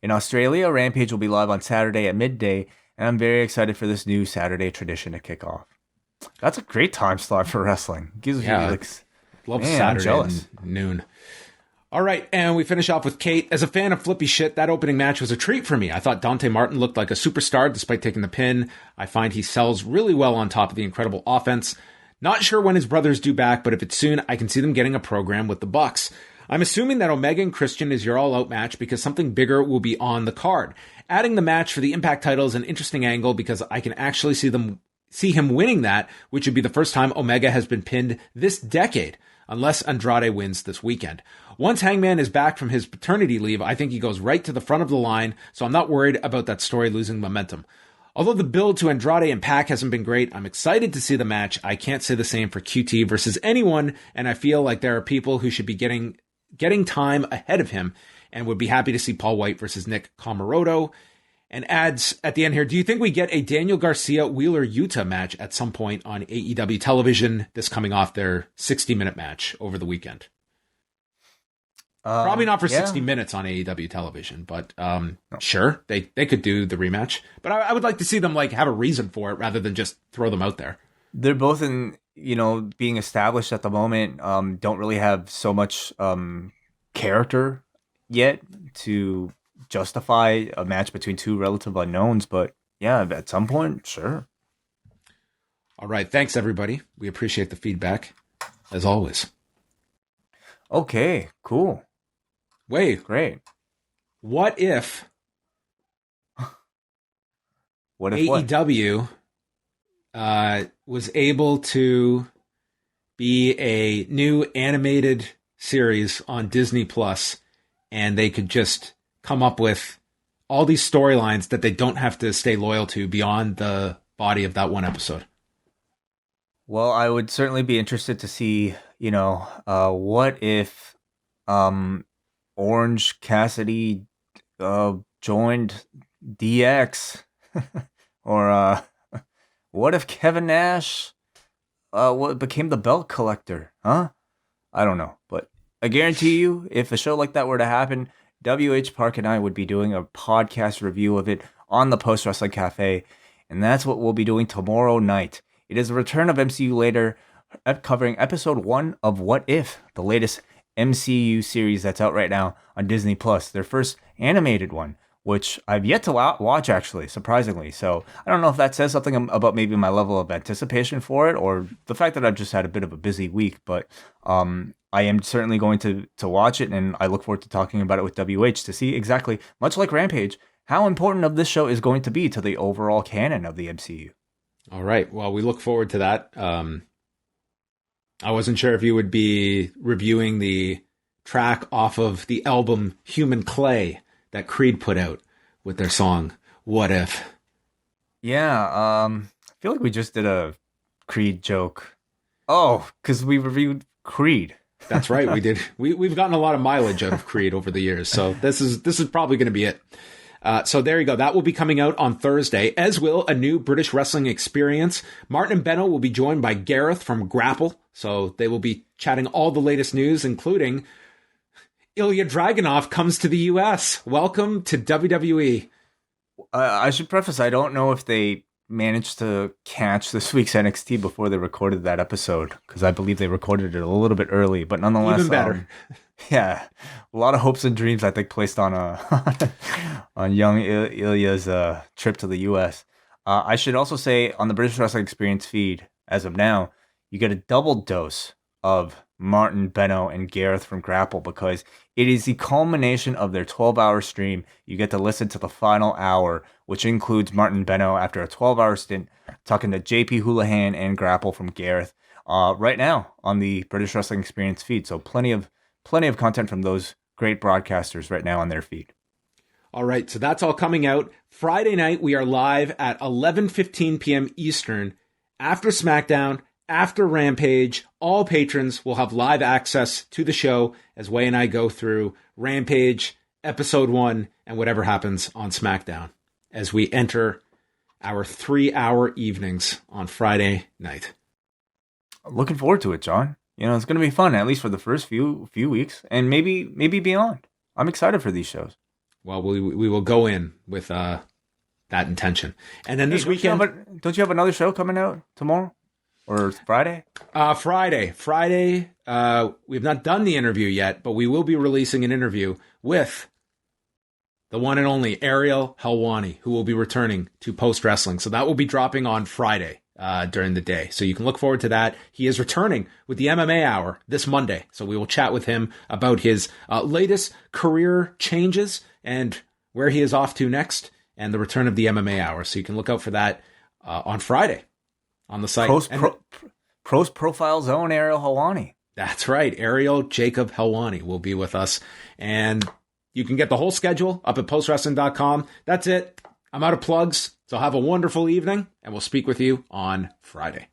In Australia, Rampage will be live on Saturday at midday, and I'm very excited for this new Saturday tradition to kick off. That's a great time slot for wrestling. Gives me love Saturday at noon. All right, and we finish off with Kate. As a fan of flippy shit, that opening match was a treat for me. I thought Dante Martin looked like a superstar despite taking the pin. I find he sells really well on top of the incredible offense. Not sure when his brother's due back, but if it's soon, I can see them getting a program with the Bucks. I'm assuming that Omega and Christian is your all-out match because something bigger will be on the card. Adding the match for the Impact title is an interesting angle because I can actually see him winning that, which would be the first time Omega has been pinned this decade, unless Andrade wins this weekend. Once Hangman is back from his paternity leave, I think he goes right to the front of the line, so I'm not worried about that story losing momentum. Although the build to Andrade and Pac hasn't been great, I'm excited to see the match. I can't say the same for QT versus anyone, and I feel like there are people who should be getting time ahead of him, and would be happy to see Paul Wight versus Nick Comoroto. And adds at the end here, do you think we get a Daniel Garcia Wheeler Yuta match at some point on AEW television? This coming off their 60-minute match over the weekend. Probably not for 60 minutes on AEW television, but sure, they could do the rematch. But I would like to see them have a reason for it rather than just throw them out there. They're both in, being established at the moment. Don't really have so much character yet to justify a match between two relative unknowns, but yeah, at some point, sure. All right, thanks everybody. We appreciate the feedback as always. Okay, cool. Wait, great. What if AEW was able to be a new animated series on Disney Plus, and they could just come up with all these storylines that they don't have to stay loyal to beyond the body of that one episode? Well, I would certainly be interested to see, what if Orange Cassidy joined DX? Or what if Kevin Nash became the belt collector? Huh? I don't know. But I guarantee you, if a show like that were to happen, WH Park and I would be doing a podcast review of it on the Post Wrestling Cafe. And that's what we'll be doing tomorrow night. It is a return of MCU Later, covering episode 1 of What If, the latest MCU series that's out right now on Disney Plus, their first animated one, which I've yet to watch, actually, surprisingly. So I don't know if that says something about maybe my level of anticipation for it, or the fact that I've just had a bit of a busy week. But I am certainly going to watch it, and I look forward to talking about it with WH to see exactly, much like Rampage, how important of this show is going to be to the overall canon of the MCU. All right. Well, we look forward to that. I wasn't sure if you would be reviewing the track off of the album Human Clay that Creed put out with their song What If. Yeah, I feel like we just did a Creed joke. Oh, because we reviewed Creed. That's right, we did. We've gotten a lot of mileage out of Creed over the years, so this is probably going to be it. So there you go. That will be coming out on Thursday, as will a new British wrestling experience. Martin and Benno will be joined by Gareth from Grapple, so they will be chatting all the latest news, including Ilya Dragunov comes to the U.S. Welcome to WWE. I should preface, I don't know if they managed to catch this week's NXT before they recorded that episode, because I believe they recorded it a little bit early, but nonetheless, even better. Yeah, a lot of hopes and dreams, I think, placed on on young Ilya's trip to the U.S. I should also say, on the British Wrestling Experience feed, as of now, you get a double dose of Martin, Benno, and Gareth from Grapple, because it is the culmination of their 12-hour stream. You get to listen to the final hour, which includes Martin Benno after a 12-hour stint talking to JP Houlihan and Grapple from Gareth right now on the British Wrestling Experience feed. So plenty of content from those great broadcasters right now on their feed. All right, so that's all coming out. Friday night, we are live at 11:15 p.m. Eastern. After SmackDown, after Rampage, all patrons will have live access to the show as Wai and I go through Rampage, Episode 1, and whatever happens on SmackDown as we enter our 3-hour evenings on Friday night. Looking forward to it, John. It's going to be fun, at least for the first few weeks, and maybe beyond. I'm excited for these shows. Well, we will go in with that intention. And then this weekend... Don't you have another show coming out tomorrow? Or Friday? Friday. We have not done the interview yet, but we will be releasing an interview with the one and only Ariel Helwani, who will be returning to Post Wrestling. So that will be dropping on Friday during the day. So you can look forward to that. He is returning with the MMA Hour this Monday. So we will chat with him about his latest career changes and where he is off to next, and the return of the MMA Hour. So you can look out for that on Friday on the site. Pros Profile Zone, Ariel Helwani. That's right. Ariel Jacob Helwani will be with us. And you can get the whole schedule up at postwrestling.com. That's it. I'm out of plugs. So have a wonderful evening, and we'll speak with you on Friday.